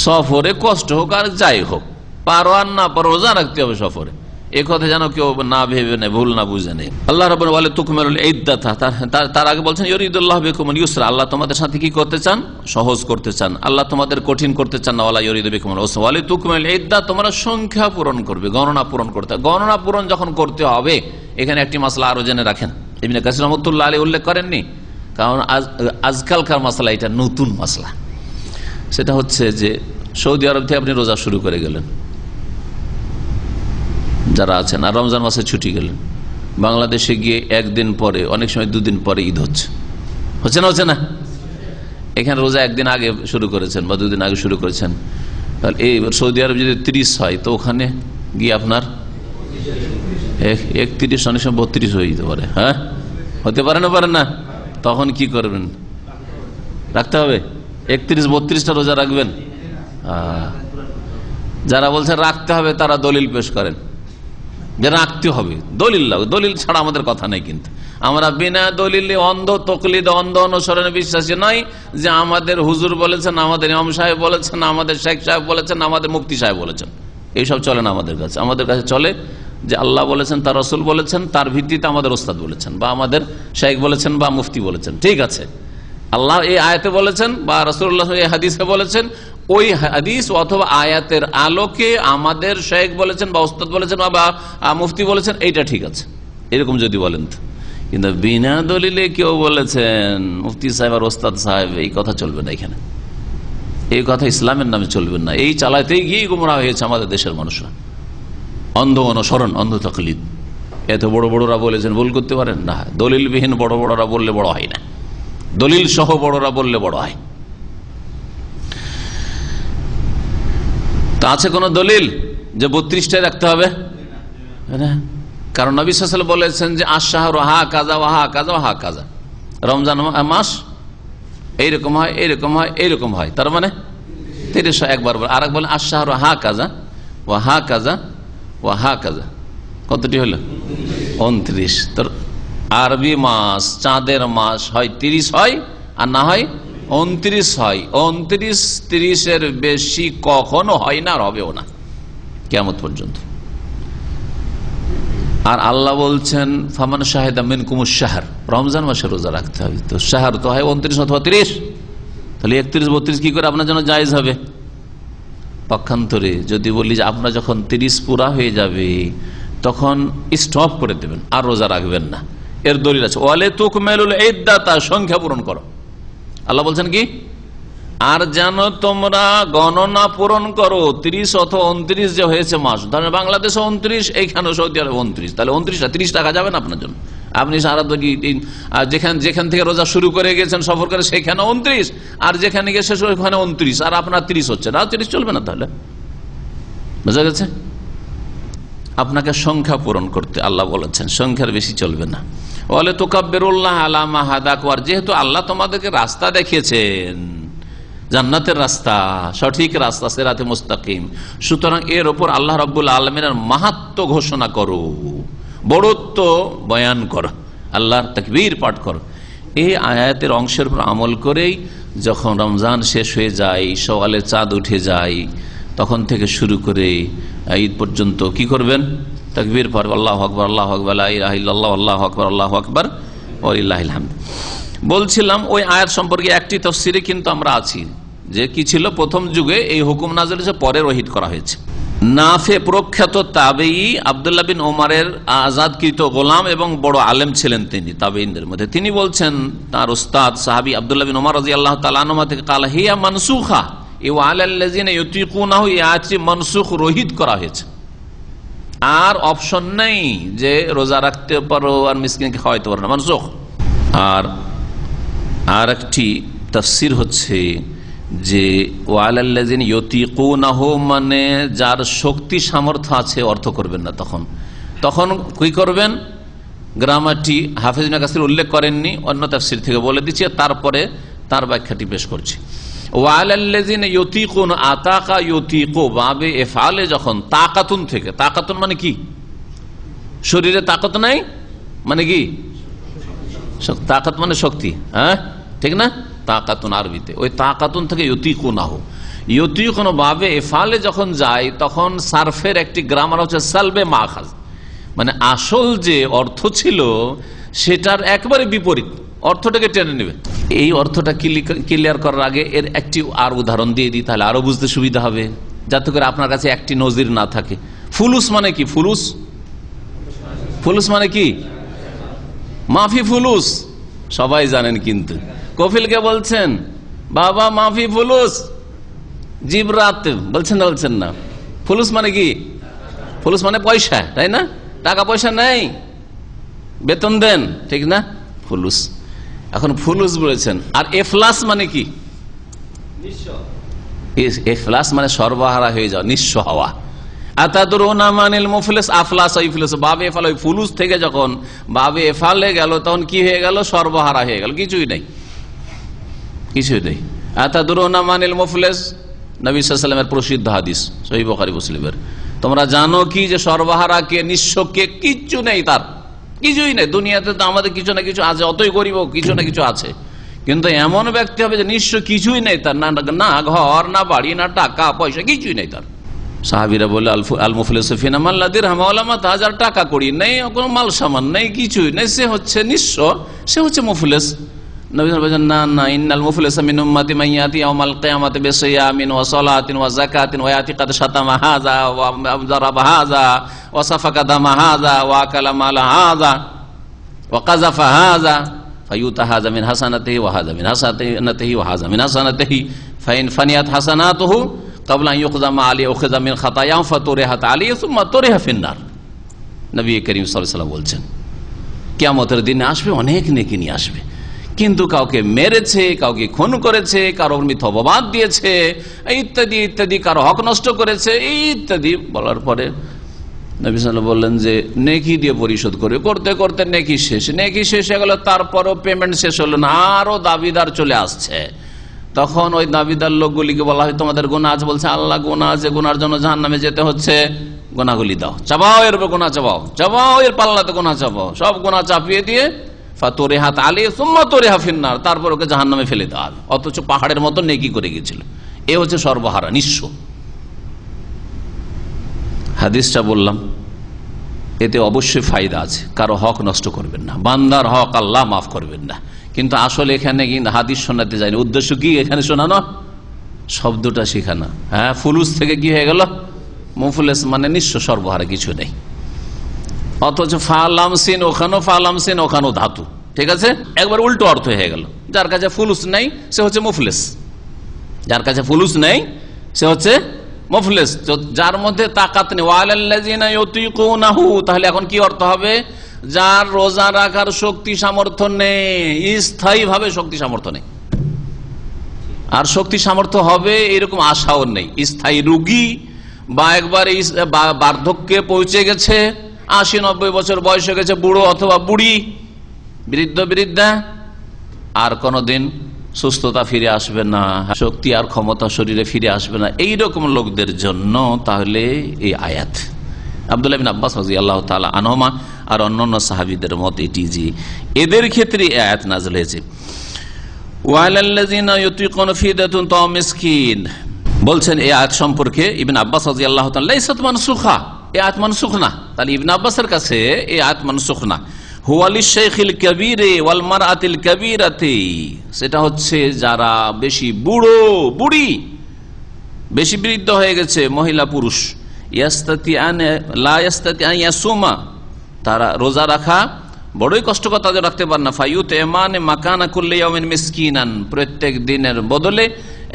সফরে কষ্ট হোক আর যাই হোক, পারো আর না পারো রোজা রাখতে হবে সফরে। এই কথা যেন কেউ না ভেবে নেই, ভুল না বুঝে নেই। আল্লাহ রাব্বুল বলে তুকমিলুল ইদ্দাতা, তার আগে বলছেন ইউরিদুল্লাহু বিকুমুল ইউসরা, আল্লাহ তোমাদের সাথে কি করতে চান? সহজ করতে চান। আল্লাহ তোমাদের কঠিন করতে চান না। ওয়ালা ইউরিদু বিকুমুল উসরা ওয়ালি তুকমিলুল ইদ্দা, তোমরা সংখ্যা পূরণ করবে, গণনা পূরণ করতে। গণনা পূরণ যখন করতে হবে, এখানে একটি মাসলা আরো জেনে রাখেন, ইবনে কাসির রাহমাতুল্লাহ আলাইহি উল্লেখ করেননি, কারণ আজকালকার মাসলা এটা নতুন মাসলা। সেটা হচ্ছে যে সৌদি আরব থেকে আপনি রোজা শুরু করে গেলেন, যারা আছেন, আর রমজান মাসে ছুটি গেলেন, বাংলাদেশে গিয়ে একদিন পরে, অনেক সময় দুদিন পরে ঈদ হচ্ছে না, হচ্ছে না? এখানে রোজা একদিন আগে শুরু করেছেন বা দুদিন আগে শুরু করেছেন, তাহলে এই সৌদি আরব যদি 30 হয়, তো ওখানে গিয়ে আপনার 31, অনেক সময় 32 হয়ে যেতে পারে। হ্যাঁ, হতে পারে না, পারে না? তখন কি করবেন? রাখতে হবে 31-32টা রোজা রাখবেন। যারা বলছেন রাখতে হবে তারা দলিল পেশ করেন যে রাখতে হবে, দলিল ছাড়া আমাদের কথা নেই। কিন্তু আমরা বিনা দলিলে অন্ধ তকলিদ, অন্ধ অনুসরণে বিশ্বাসী নয় যে আমাদের হুজুর বলেছেন, আমাদের ইমাম সাহেব বলেছেন, আমাদের শেখ সাহেব বলেছেন, আমাদের মুফতি সাহেব বলেছেন, এইসব চলে না আমাদের কাছে। আমাদের কাছে চলে যে আল্লাহ বলেছেন, তার রাসূল বলেছেন, তার ভিত্তিতে আমাদের ওস্তাদ বলেছেন বা আমাদের শেখ বলেছেন বা মুফতি বলেছেন। ঠিক আছে, আল্লাহ এই আয়াতে বলেছেন বা রাসূলুল্লাহ এই হাদিসে বলেছেন, ওই হাদিস অথবা আয়াতের আলোকে আমাদের শেখ বলেছেন বা ওস্তাদ বলেছেন বা মুফতি বলেছেন, এইটা ঠিক আছে, এরকম যদি বলেন তো। কিন্তু বিনা দলিলে কেউ বলেছেন মুফতি সাহেব আর ওস্তাদ সাহেব, এই কথা চলবে না এখানে, এই কথা ইসলামের নামে চলবে না। এই চালাতেই গিয়ে গুমরাহ হয়েছে আমাদের দেশের মানুষরা, অন্ধ অনুসরণ, অন্ধ তাকলিদ। এত বড় বড়রা বলেছেন, ভুল করতে পারেন না, দলিলবিহীন বড় বড়রা বললে বড় হয় না। দলিল সহ বড়রা বললে বড় হয়। তা আছে কোন দলিল যে 32টাই রাখতে হবে? কারণ নবী সাল্লাল্লাহু আলাইহি ওয়াসাল্লাম বলেছেন যে আশ-শাহরু হাকাযা ওয়া হাকাযা ওয়া হাকাযা, রমজান মাস এইরকম হয়, এইরকম হয়, এইরকম হয়, তার মানে 30 একবার বলে। আর এক বলেন আশ-শাহরু হাকাযা ওয়া হাকাযা ওয়া হাকাযা, কতটি হলো? 29। তোর আরবি মাস, চাঁদের মাস হয় 30 হয়, আর না হয় 29 হয়। 29, 30-এর বেশি কখনো হয় না, আর হবেও না কিয়ামত পর্যন্ত। আর আল্লাহ বলছেন ফামান শাহিদা মিনকুমুশ শাহর, রমজান মাসে রোজা রাখতে হবে। তো শাহর তো হয় 29 অথবা 30, তাহলে 31, 32 কি করে আপনার জন্য জায়েজ হবে? পক্ষান্তরে যদি বলি যে আপনার যখন 30 পুরা হয়ে যাবে তখন স্টপ করে দেবেন, আর রোজা রাখবেন না, এর দলিল আছে ওয়ালে তুকমিলুল ইদ্দাতা, সংখ্যা পূরণ করো। আল্লাহ বলছেন কি? আর যেন তোমরা গণনা পূরণ করো 30 অথবা 29 যে হয়েছে মাস, ধরেন বাংলাদেশে 29, এইখানে সৌদি আরবে 29, তাহলে 29টা 30 টাকা যাবে না আপনার জন্য। আপনি সারা যেখান থেকে রোজা শুরু করে গেছেন সফর করে সেখানে 29, আর যেখানে গিয়ে শেষ ওখানে 29, আর আপনার 30 হচ্ছে না, 30 চলবে না। তাহলে বোঝা গেছে? আপনাকে সংখ্যা পূরণ করতে আল্লাহ বলেছেন, সংখ্যার বেশি চলবে না। ওয়ালে তুকাব্বিরুল্লাহ আলা মা হাদাকুম, আর যেহেতু আল্লাহ তোমাদেরকে রাস্তা দেখিয়েছেন, জান্নাতের রাস্তা, সঠিক রাস্তা, সিরাতে মুস্তাকিম, সুতরাং এর ওপর আল্লাহ রাব্বুল আলামিনের মাহাত্ম্য ঘোষণা করো, বড়ত্ব বয়ান করো, আল্লাহর তাকবীর পাঠ করো। এই আয়াতের অংশের উপর আমল করেই যখন রমজান শেষ হয়ে যায়, সওয়ালের চাঁদ উঠে যায়, তখন থেকে শুরু করে ঈদ পর্যন্ত কি করবেন? তাকবীর পড়বেন, আল্লাহু আকবার, আল্লাহু আকবার, লা ইলাহা ইল্লাল্লাহ, আল্লাহু আকবার, আল্লাহু আকবার, ওয়া লিল্লাহিল হামদ। বলছিলাম ওই আয়াত সম্পর্কে একটি তাফসীরে কিন্তু আমরা আছি যে কি ছিল, প্রথম যুগে এই হুকুম নাযিল হয়েছে, পরে ওহী করা হয়েছে। নাফে প্রখ্যাত তাবেঈ, আব্দুল্লাহ বিন ওমরের আজাদকৃত গোলাম এবং বড় আলেম ছিলেন তিনি তাবেঈনদের মধ্যে। তিনি বলছেন তার উস্তাদ সাহাবী আব্দুল্লাহ বিন ওমর রাদিয়াল্লাহু তাআলা আনহু থেকে, কাল হিয়া মানসুখা ওয়া আলাল্লাযিনা ইউতিকুনাহু, এই আয়াতটি মানসুখ, রহিত করা হয়েছে, আর অপশন নেই যে রোজা রাখতে পারো আর মিসকিনকে খাওয়াইতে পারো না, মানসুখ। আর একটি তাফসীর হচ্ছে যে ওয়ালাল্লাযিনা ইউতিকুনাহু, মানে যার শক্তি সামর্থ্য আছে, অর্থ করবেন না। তখন কি করবেন? গ্রামারটি হাফেজ ইবনে কাসির উল্লেখ করেননি, অন্য তাফসীর থেকে বলে দিচ্ছি, তারপরে তার ব্যাখ্যাটি পেশ করছি। ওয়ালাল্লাযিনা ইউতিকুন, আতাকা ইউতিকু, বাবে এফআলে যখন তাকাতুন থেকে, তাকাতুন মানে কি? শরীরে তাকত নাই মানে কি? তাকাত মানে শক্তি, হ্যাঁ ঠিক না? তাকাতুন আরবিতে, ওই তাকাতুন থেকে ইউতিকুনাহু, ইউতিকুন বাবে এফআলে যখন যায়, তখন সারফের একটি গ্রামার হচ্ছে সালবে মাখাজ, মানে আসল যে অর্থ ছিল সেটার একবারে বিপরীত অর্থটাকে টেনে নেবে। এই অর্থটা ক্লিয়ার করার আগে এর একটি আর উদাহরণ দিয়ে দিই, তাহলে আরো বুঝতে সুবিধা হবে, যাতে করে আপনার কাছে একটি নজির না থাকে। ফুলুস মানে কি? ফুলুস মানে কি? মাফি ফুলুস সবাই জানেন, কিন্তু কফিলকে বলছেন বাবা মাফি ফুলুস, জিবরাত বলছেন না। ফুলুস মানে কি? ফুলুস মানে পয়সা, তাই না? টাকা পয়সা নেই, বেতন দেন, ঠিক না? ফুলুস। এখন ফুলুস বলেছেন। আর এফলাস মানে কি? এফলাস মানে সর্বহারা হয়ে যাওয়া, নিঃস্ব হওয়া। আতাদরুনা মানিল মুফলিস, আফলাস ইফলিস, বাবে এফাল, ওই ফুলুস থেকে যখন বাবে এফালে গেল তখন কি হয়ে গেল? সর্বহারা হয়ে গেল, কিছুই নেই। আতাদরুনা মানিল মুফলিস, নবী সাল্লাল্লাহু আলাইহি ওয়াসাল্লামের প্রসিদ্ধ হাদিস, সহিহ বুখারী মুসলিমের। তোমরা জানো কি যে সর্বহারা কে, নিঃস্ব কে? কিচ্ছু নেই, তার কিছুই নেই। দুনিয়াতে তো আমাদের কিছু না কিছু আছে, অতই গরিব কিছু না কিছু আছে, কিন্তু এমন ব্যক্তি হবে যে নিঃস্ব, কিছুই নেই তার, না ঘর, না বাড়ি, না টাকা পয়সা, কিছুই নেই তার। সাহাবীরা বলে আল মুফলিসু ফিনা মান লা দিরহাম ওয়ালা মাতা, হাজার টাকা কড়ি নেই, কোনো মাল সামান নেই, কিছুই নেই, সে হচ্ছে নিঃস্ব, সে হচ্ছে মুফলিস। নবী বলেন না না, ইন্নাল মুফলিসা মিন উম্মতি মান ইয়াতি ইয়াউমাল কিয়ামাতি বিসিয়ামিন ওয়া সালাতিন ওয়া যাকাতিন ওয়া ইয়াতি কাদ শাতামা হাযা ওয়া যারাবা হাযা ওয়া সাফাকা দামা হাযা ওয়া আকালা মাল হাযা ওয়া কাযাফা হাযা ফায়ুতা হাযা মিন হাসানাতিহি ওয়া হাযা মিন হাসানাতিহি ওয়া হাযা মিন হাসানাতিহি ফাইন ফানিয়াত হাসানাতুহু ক্বাবলা আন ইউখযামা আলাইহি উখযা মিন খাতায়াহু ফাতুরিহাত আলাইহি সুম্মা তুরিহা ফিন-নার। নবী করিম সাল্লাল্লাহু আলাইহি ওয়াসাল্লাম বলছেন কিয়ামতের দিনে আসবে, অনেক নেকি নিয়ে আসবে, কিন্তু কাউকে মেরেছে, কাউকে খুন করেছে, কারো মিথ্যা অপবাদ দিয়েছে, ইত্যাদি ইত্যাদি, কারো হক নষ্ট করেছে ইত্যাদি বলার পরে নবী সাল্লাল্লাহু আলাইহি ওয়াসাল্লাম বললেন যে নেকি দিয়ে পরিশোধ করবে। করতে করতে নেকি শেষ হয়ে গেল, তারপরও পেমেন্ট শেষ হলো না, আরো দাবিদার চলে আসছে। তখন ওই দাবিদার লোকগুলিকে বলা হয় তোমাদের গুনাহ আছে। বলছে আল্লাহ গুনাহ আছে, গুনার জন্য জাহান্নামে যেতে হচ্ছে, গুনাহগুলি দাও, চাপাও এর উপর গুনাহ, চাপাও এর পাল্লাতে গুনাহ চাপাও, সব গুনাহ চাপিয়ে দিয়ে ফাতুরিহাত আলী সুম্মা তুরিহা ফিন্নার, তারপর ওকে জাহান্নামে ফেলে দেওয়া হবে। অথচ পাহাড়ের মতো নেকি করে গিয়েছিল। এ হচ্ছে সর্বহারা, নিঃস্ব। হাদিসটা বললাম, এতে অবশ্যই ফায়দা আছে। কারো হক নষ্ট করবেন না, বান্দার হক আল্লাহ মাফ করবেন না। কিন্তু আসলে এখানে কিন্তু হাদিস শোনাতে যায়নি। উদ্দেশ্য কি এখানে শোনানো? শব্দটা শেখানো। হ্যাঁ, ফুলুস থেকে কি হয়ে গেল? মুফলেস, মানে নিঃস্ব, সর্বহারা, কিছু নেই। অথচ ফালামসিন ওখানেও ফালামসিন, ওখানেও ধাতু, ঠিক আছে, একবার উল্টো অর্থ হয়ে গেল। যার কাছে ফুলুস নেই সে হচ্ছে মুফলেস, যার কাছে ফুলুস নেই সে হচ্ছে মুফলেস, যার মধ্যে তাকাত নেই। ওয়ালাল্লাযিনা ইউতিকুনাহু, তাহলে এখন কি অর্থ হবে? যার রোজা রাখার শক্তি সামর্থ্য নেই, স্থায়ী ভাবে শক্তি সামর্থ্য নেই, আর শক্তি সামর্থ্য হবে এরকম আশাও নেই। স্থায়ী রোগী বা একবার বার্ধক্যে পৌঁছে গেছে, 80-90 বছর বয়স হয়ে গেছে, বুড়ো অথবা বুড়ি, বৃদ্ধা, আর কোনদিন সুস্থতা ফিরে আসবে না, শক্তি আর ক্ষমতা শরীরে ফিরে আসবে না, এইরকম লোকদের জন্য তাহলে এই আয়াত। আব্দুল্লাহ বিন আব্বাস রাদিয়াল্লাহু তাআলা আনহুমা আর অন্যান্য সাহাবীদের মত এটি যে এদের ক্ষেত্রে এই আয়াত নাযিল হয়েছে। ওয়ালাল্লাযিনা ইউতিকুনা ফিদাতুন তাও মিসকিন, বলছেন এই আয়াত সম্পর্কে ইবনে আব্বাস রাদিয়াল্লাহু তাআলা, লাইসাত মানসুখা, এই আয়াত মানসুখ না। তাহলে ইবনে আব্বাসের কাছে এই আয়াত মানসুখ না। হুয়া লিশ-শাইখিল কাবীরে ওয়াল মারআতিল কাবীরাতি, সেটা হচ্ছে যারা বেশি বুড়ো বুড়ি, বেশি বৃদ্ধ হয়ে গেছে, মহিলা পুরুষ, তারা রোজা রাখা বড়ই কষ্টকর, তাদের রাখতে পারে না। ফায়ুতঈমানে মাকানা কুল্লি ইয়াউমিন মিসকিনান, প্রত্যেক দিনের বদলে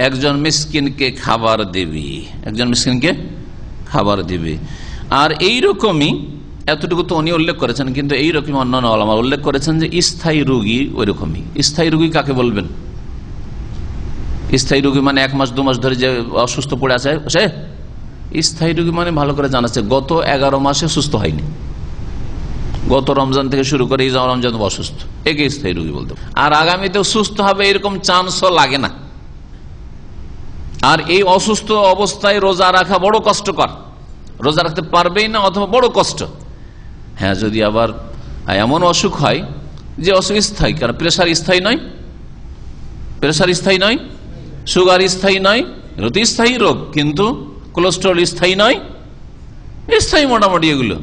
একজন মিসকিনকে খাবার দেবে, একজন মিসকিনকে খাবার দেবে। আর এইরকমই, এতটুকু তো উনি উল্লেখ করেছেন, কিন্তু এইরকম অন্যান্য ওলামা উল্লেখ করেছেন যে স্থায়ী রোগী ওই রকমই। স্থায়ী রোগী কাকে বলবেন? স্থায়ী রোগী মানে 1 মাস 2 মাস ধরে যে অসুস্থ পড়ে আছে সে স্থায়ী রোগী। মানে ভালো করে জানাচ্ছে গত 11 মাসে সুস্থ হয়নি, গত রমজান থেকে শুরু করে এই রমজান অসুস্থ, একে স্থায়ী রোগী বলতে। আর আগামীতেও সুস্থ হবে এরকম চান্সও লাগে না। আর এই অসুস্থ অবস্থায় রোজা রাখা বড় কষ্টকর, রোজা রাখতে পারবেই না অথবা বড় কষ্ট। হ্যাঁ, যদি আবার এমন অসুখ হয় যে অসুখ স্থায়ী, কারণ প্রেশার স্থায়ী নয়, প্রেশার স্থায়ী নয়, সুগার স্থায়ী নয়, এগুলো তো স্থায়ী রোগ, কিন্তু কোলেস্ট্রল স্থায়ী নয়, স্থায়ী মোটামুটি এগুলো।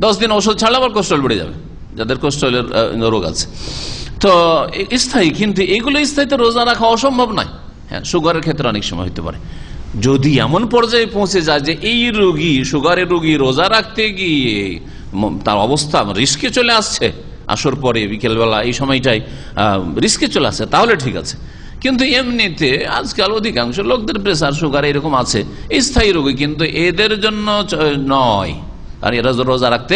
10 দিন ওষুধ ছাড়লে আবার কোলেস্ট্রল বেড়ে যাবে, যাদের কোলেস্ট্রলের রোগ আছে, তো স্থায়ী। কিন্তু এগুলো স্থায়ীতে রোজা রাখা অসম্ভব নয়। হ্যাঁ, সুগারের ক্ষেত্রে অনেক সময় হতে পারে। যদি এমন পর্যায়ে পৌঁছে যায় যে এই রোগী, সুগারের রোগী রোজা রাখতে গিয়ে তার অবস্থা রিস্কে চলে আসছে, আসর পরে বিকেলবেলা এই সময়টাই রিস্কে চলে আসছে, তাহলে ঠিক আছে। কিন্তু এমনিতে আজকাল অধিকাংশ লোকদের প্রেসার সুগার এরকম আছে, স্থায়ী রোগী, কিন্তু এদের জন্য নয়, আর এরা রোজা রাখতে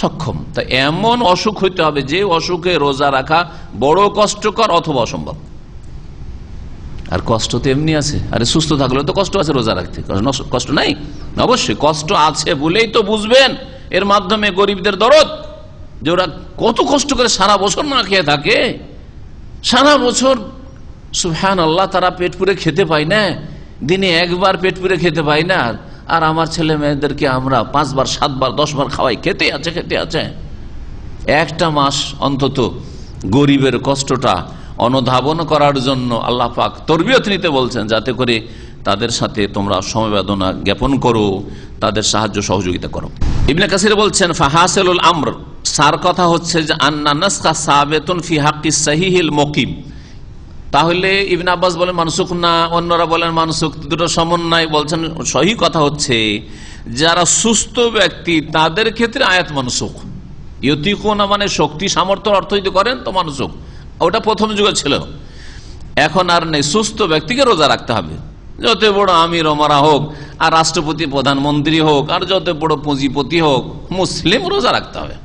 সক্ষম। তা এমন অসুখ হইতে হবে যে অসুখে রোজা রাখা বড় কষ্টকর অথবা অসম্ভব। আর কষ্ট তো এমনি আছে, আরে সুস্থ থাকলেও তো কষ্ট আছে রোজা রাখতে, কষ্ট নাই? অবশ্যই কষ্ট আছে বলেই তো বুঝবেন এর মাধ্যমে গরিবদের দরদ, যে ওরা কত কষ্ট করে সারা বছর না খেয়ে থাকে, সারা বছর সুবহানাল্লাহ তারা পেট পুরে খেতে পায় না, দিনে একবার পেট পুরে খেতে পায় না। আর আমার ছেলে মেয়েদেরকে আমরা 5 বার 7 বার 10 বার খাওয়াই, খেতে আছে। একটা মাস অন্তত গরিবের কষ্টটা অনুধাবন করার জন্য আল্লাহ পাক তরবিয়ত নিতে বলছেন, যাতে করে তাদের সাথে তোমরা সমবেদনা জ্ঞাপন করো, তাদের সাহায্য সহযোগিতা করো। ইবনে কাসির বলছেন ফাহাসিলুল আমর, সার কথা হচ্ছে যে আন্না নাসখা সাবিতুন ফি হাক্কিস সাহিহিল মুকিম। তাহলে ইবনে আব্বাস বলেন মানসুখ না, অন্যরা বলেন মানসুখ, দুটো সমন্বয়। বলছেন সহি কথা হচ্ছে যারা সুস্থ ব্যক্তি তাদের ক্ষেত্রে আয়াত মানসুখ। ইউতিকুনা মানে শক্তি সামর্থ্য অর্থ যদি করেন তো মানসুখ, ওটা প্রথম যুগে ছিল, এখন আর নেই। সুস্থ ব্যক্তিকে রোজা রাখতে হবে, যত বড় আমির ওমারা হোক, আর রাষ্ট্রপতি প্রধানমন্ত্রী হোক, আর যত বড় পুঁজিপতি হোক, মুসলিম রোজা রাখতে হবে।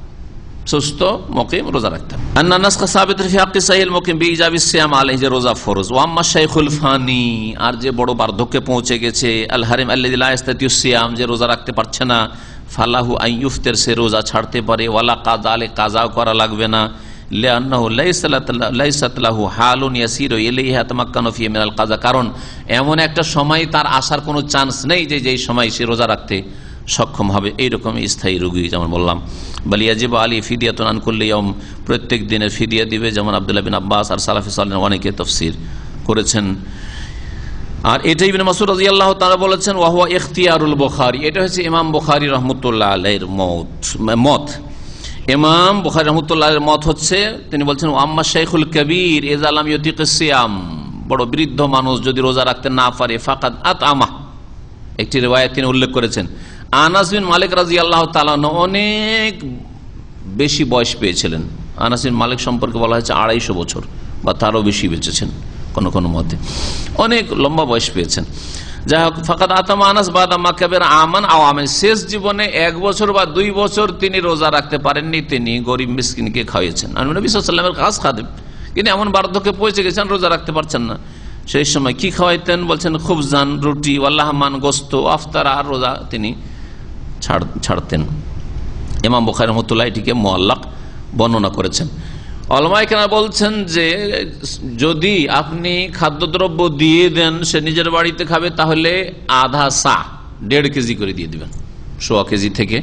সুস্থ মুকিম রোজা রাখতে হবে। আন্না নাসখা সাবিতুন ফি হাক্কি সাহিল মুকিম বিইজাবিস সিয়াম আলাইহি, যে রোজা ফরজ। ওয়া আম্মা শাইখুল ফানি, আর যে বড় বার্ধক্যে পৌঁছে গেছে, আল হারিম আল্লাযী লা ইস্তাতিউস সিয়াম, যে রোজা রাখতে পারছে না, ফালাহু আন ইফতির, সে রোজা ছাড়তে পারে। ওয়ালা কাযা, কাযাও করা লাগবে না। লিআন্নাহু লাইসাত লাহু হালুন ইয়াসিরু ইলাইহি ইয়াতামাক্কানু ফি মিনাল কাযা, কারণ এমন একটা সময় তার আসার কোনো চান্স নেই যে যেই সময় সে রোজা রাখতে সক্ষম হবে। এইরকম স্থায়ী রোগী, যেমন বললাম। বালিয়াজিব আলী ফিদিয়াতুন আন কুল্লি ইয়াউম, প্রত্যেক দিনের ফিদিয়া দিবে, যেমন আব্দুল্লাহ বিন আব্বাস আর সালাফে সালেহিন অনেকে তাফসীর করেছেন। আর এটা ইবনে মাসউদ রাদিয়াল্লাহু তাআলা বলেছেন, ওয়া হুয়া ইখতিয়ারুল বুখারী, এটা হচ্ছে ইমাম বুখারী রাহমাতুল্লাহ আলাইহির মত। ইমাম বুখারী রাহমাতুল্লাহ আলাইহির মত হচ্ছে, তিনি বলছেন, আম্মা শাইখুল কবীর ইযা লাম ইউতিকিস সিয়াম, বড় বৃদ্ধ মানুষ যদি রোজা রাখতে না পারে, ফাকাদ আতআমা, একটি রিওয়ায়াত তিনি উল্লেখ করেছেন। আনাস বিন মালিক রাদিয়াল্লাহু তাআলা অনেক বেশি বয়স পেয়েছিলেন। আনাস বিন মালিক সম্পর্কে বলা হয়েছে 250 বছর বা তারও বেশি বেঁচেছেন কোন কোন মতে, অনেক লম্বা বয়স পেয়েছেন। যাই হোক, ফাকাদ আতামা আনাস বাদা মাকাবের আমান আওয়ামেন, শেষ জীবনে 1 বছর বা 2 বছর তিনি রোজা রাখতে পারেননি, তিনি গরিব মিসকিনকে খাওয়াইছেন। নবী সাল্লাল্লাহু আলাইহি ওয়াসাল্লামের খাস খাদেম, কিন্তু এমন বার্ধক্যে পৌঁছে গেছেন রোজা রাখতে পারছেন না। সেই সময় কি খাওয়াইতেন বলছেন, খুবজান, রুটি, ওয়াল্লাহমান, গোস্ত, আফতার, আর রোজা তিনি ছাড়তেন। ইমাম বুখারী রাহমাতুল্লাহ এটিকে মুআল্লাক বর্ণনা করেছেন। উলামায়ে কেরাম বলছেন যে যদি আপনি খাদ্যদ্রব্য দিয়ে দেন, সে নিজের বাড়িতে খাবে, তাহলে আধা সা, 1.5 কেজি করে দিয়ে দিবেন, 1.25 কেজি থেকে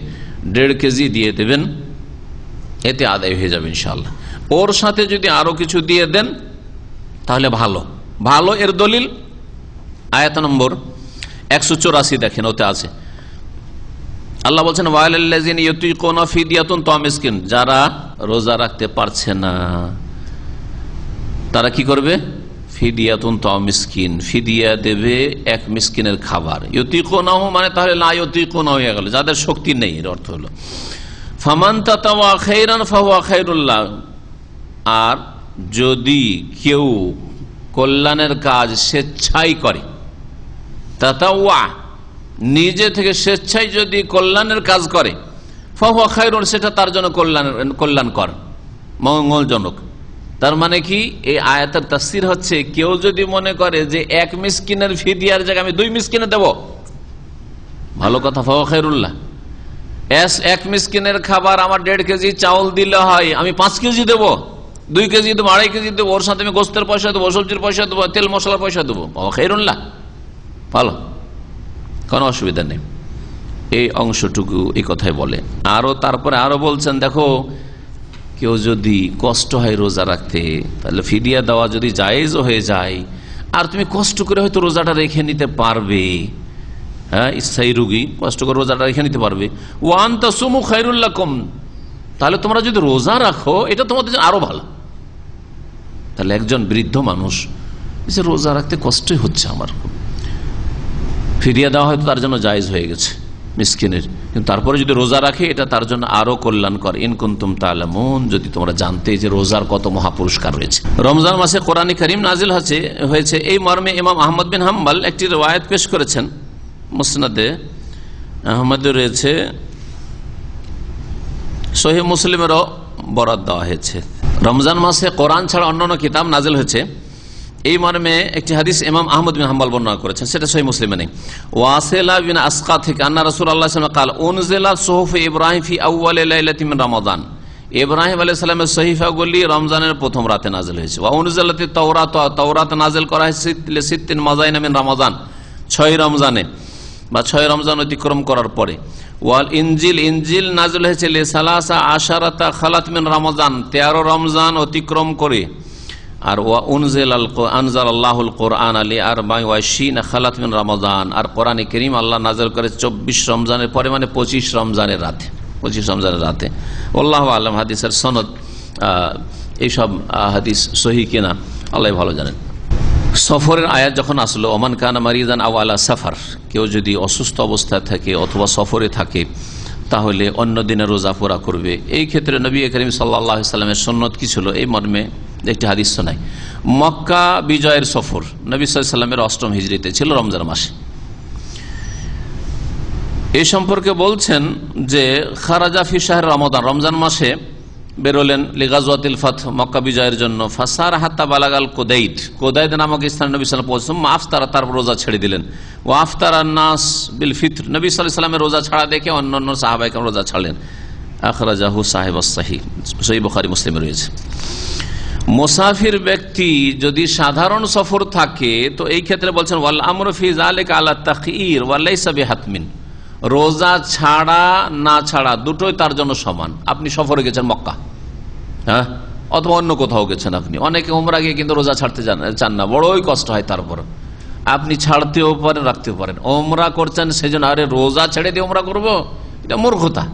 1.5 কেজি দিয়ে দেবেন, এতে আদায় হয়ে যাবে ইনশাআল্লাহ। ওর সাথে যদি আরো কিছু দিয়ে দেন তাহলে ভালো। ভালো এর দলিল আয়াত নম্বর 184 দেখেন, ওতে আছে আল্লাহ বলছেন, ওয়ালাল্লাযিনা ইউতিকুনা ফিদিয়াতুন তা'আমু মিসকিন, যারা রোজা রাখতে পারছে না তারা কি করবে, ফিদিয়াতুন তা'আমু মিসকিন, ফিদিয়া দেবে 1 মিসকিনের খাবার। ইউতিকুনাহু মানে তাহলে লা ইউতিকুনা হয়ে গেল, যাদের শক্তি নেই, এর অর্থ হলো ফামান তাতাওয়া খায়রান ফাহুয়া খায়রুল লাহ, আর যদি কেউ কল্যাণের কাজ স্বেচ্ছায় করে, তাতাওয়া নিজে থেকে স্বেচ্ছায় যদি কল্যাণের কাজ করে, ফাহুয়া খায়রুন, সেটা তার জন্য কল্যাণকর, মঙ্গলজনক। তার মানে কি, এই আয়াতের তাফসীর হচ্ছে, কেউ যদি মনে করে যে 1 মিসকিনের ফিদিয়ার জায়গায় আমি 2 মিসকিনে দেব, ভালো কথা, ফাহুয়া খায়রুল্লাহ। 1 মিসকিনের খাবার আমার 1.5 কেজি চাউল দিলে হয়, আমি 5 কেজি দেবো, 2 কেজি দেবো, 2.5 কেজি দেবো, ওর সাথে আমি গোস্তের পয়সা দেবো, সবজির পয়সা দেবো, তেল মশলার পয়সা দেবো, ফাহুয়া খায়রুল্লাহ, ভালো, কোনো অসুবিধা নেই। এই অংশটুকু এই কথাই বলে। তারপরে আরো বলছেন, দেখো কেউ যদি কষ্ট হয় রোজা রাখতে, তাহলে ফিদিয়া দেওয়া যদি জায়েজ হয়ে যায়, আর তুমি কষ্ট করে হয়তো রোজাটা রেখে নিতে পারবে, হ্যাঁ, স্থায়ী রোগী কষ্ট করে রোজাটা রেখে নিতে পারবে, ওয়া আন তাসুমু খায়রুল লাকুম, তাহলে তোমরা যদি রোজা রাখো এটা তোমাদের জন্য আরো ভালো। তাহলে একজন বৃদ্ধ মানুষ রোজা রাখতে কষ্টই হচ্ছে আমার, ফিরিয়ে দেওয়া হয়তো তার জন্য জায়েজ হয়ে গেছে মিসকিনের, কিন্তু তারপরে যদি রোজা রাখে এটা তার জন্য আরো কল্যাণকর। ইন কুনতুম তা'লামুন, যদি তোমরা জানতে যে রোজার কত মহাপুরস্কার রয়েছে। রমজান মাসে কোরআনে কারীম নাজিল হয়েছে, এই মর্মে ইমাম আহমদ বিন হাম্বল একটি riwayat পেশ করেছেন, মুসনাদে আহমদে রয়েছে, সহিহ মুসলিমেরও বরাত দেওয়া হয়েছে। রমজান মাসে কোরআন ছাড়া অন্যান্য কিতাব নাজিল হয়েছে, এই মর্মে একটি হাদিস ইমাম আহমদ বিন হাম্বল বর্ণনা করেছেন, সেটা সহিহ মুসলিমে নেই। ওয়াসিলা বিন আসকা থেকে আন্না রাসূলুল্লাহ সাল্লাল্লাহু আলাইহি ওয়াসাল্লাম قال انزل صحف ابراهيم في اول ليله من رمضان, ইব্রাহিম আলাইহিস সালামের সহিফাগুলি রমজানের প্রথম রাতে নাজিল হয়েছে। ওয়া উনজিলাতিত তাওরাত, তাওরাত নাজিল করা হয়েছে লিসিত্তিন মাযাইনা মিন রমাদান, 6 রমজানে বা 6 রমজান অতিক্রম করার পরে। ওয়াল ইনজিল, ইনজিল নাজিল হয়েছে লিসালাসা আশারাতা খালাত মিন রমাদান, 13 রমজান অতিক্রম করে। আর ওয়া আনজালাল্লাহুল কোরআন আলী 24 খালাত মিন রমাদান, আর কোরআনে কারীম আল্লাহ নাযিল করে 24 রমজানের পরে, মানে 25 রমজানের রাতে, 25 রমজানের রাতে। আল্লাহু আ'লাম হাদিসের সনদ, এইসব হাদিস সহিহ কিনা আল্লাহ ভালো জানেন। সফরের আয়াত যখন আসলো, ওমান কানা মারিদান আও আলা সাফার, কেউ যদি অসুস্থ অবস্থায় থাকে অথবা সফরে থাকে তাহলে অন্য দিনে রোজা পুরা করবে। এই ক্ষেত্রে নবী করিম সাল্লাল্লাহু আলাইহি ওয়াসাল্লামের সুন্নত কি ছিল, এই মর্মে একটি হাদিস শোনায়। মক্কা বিজয়ের সফর নবী সাল্লাল্লাহু আলাইহি ওয়াসাল্লামের 8ম হিজরিতে ছিল, রমজান মাসে। এই সম্পর্কে বলছেন যে খারাজা ফি শাহর রমাদান, রমজান মাসে বেরোলেন লিগাজওয়াতিল ফাত, মক্কা বিজয়ের জন্য। ফাসার হাত্তা বালাগাল কোদাইদ, কোদাইদ নামক স্থানে নবী সাল্লাল্লাহু আলাইহি ওয়াসাল্লাম আফতারা, তারপর রোজা ছেড়ে দিলেন। ওয়া আফতারান নাস বিল ফিত্র, নবী সাল্লাল্লাহু আলাইহি ওয়াসাল্লামের রোজা ছাড়া দেখে অন্যান্য সাহাবায়ে কেরাম রোজা ছাড়লেন। আখরাজাহু সাহিবুস সহিহ, সহিহ বুখারী মুসলিমে রয়েছে। মুসাফির ব্যক্তি যদি সাধারণ সফর থাকে তো এই ক্ষেত্রে বলছেন ওয়াল আমরু ফি যালিকা আলা তাখয়ির ওয়া লাইসা বিহাতমিন, রোজা ছাড়া না ছাড়া দুটোই তার জন্য সমান। আপনি সফরে গেছেন মক্কা, হ্যাঁ, অথবা অন্য কোথাও গেছেন, আপনি অনেকে উমরা গিয়ে কিন্তু রোজা ছাড়তে চান না, বড়ই কষ্ট হয়। তারপর আপনি ছাড়তেও পারেন, রাখতেও পারেন। ওমরা করছেন সেজন্য আরে রোজা ছেড়ে দিয়ে ওমরা করবো, এটা মূর্খতা।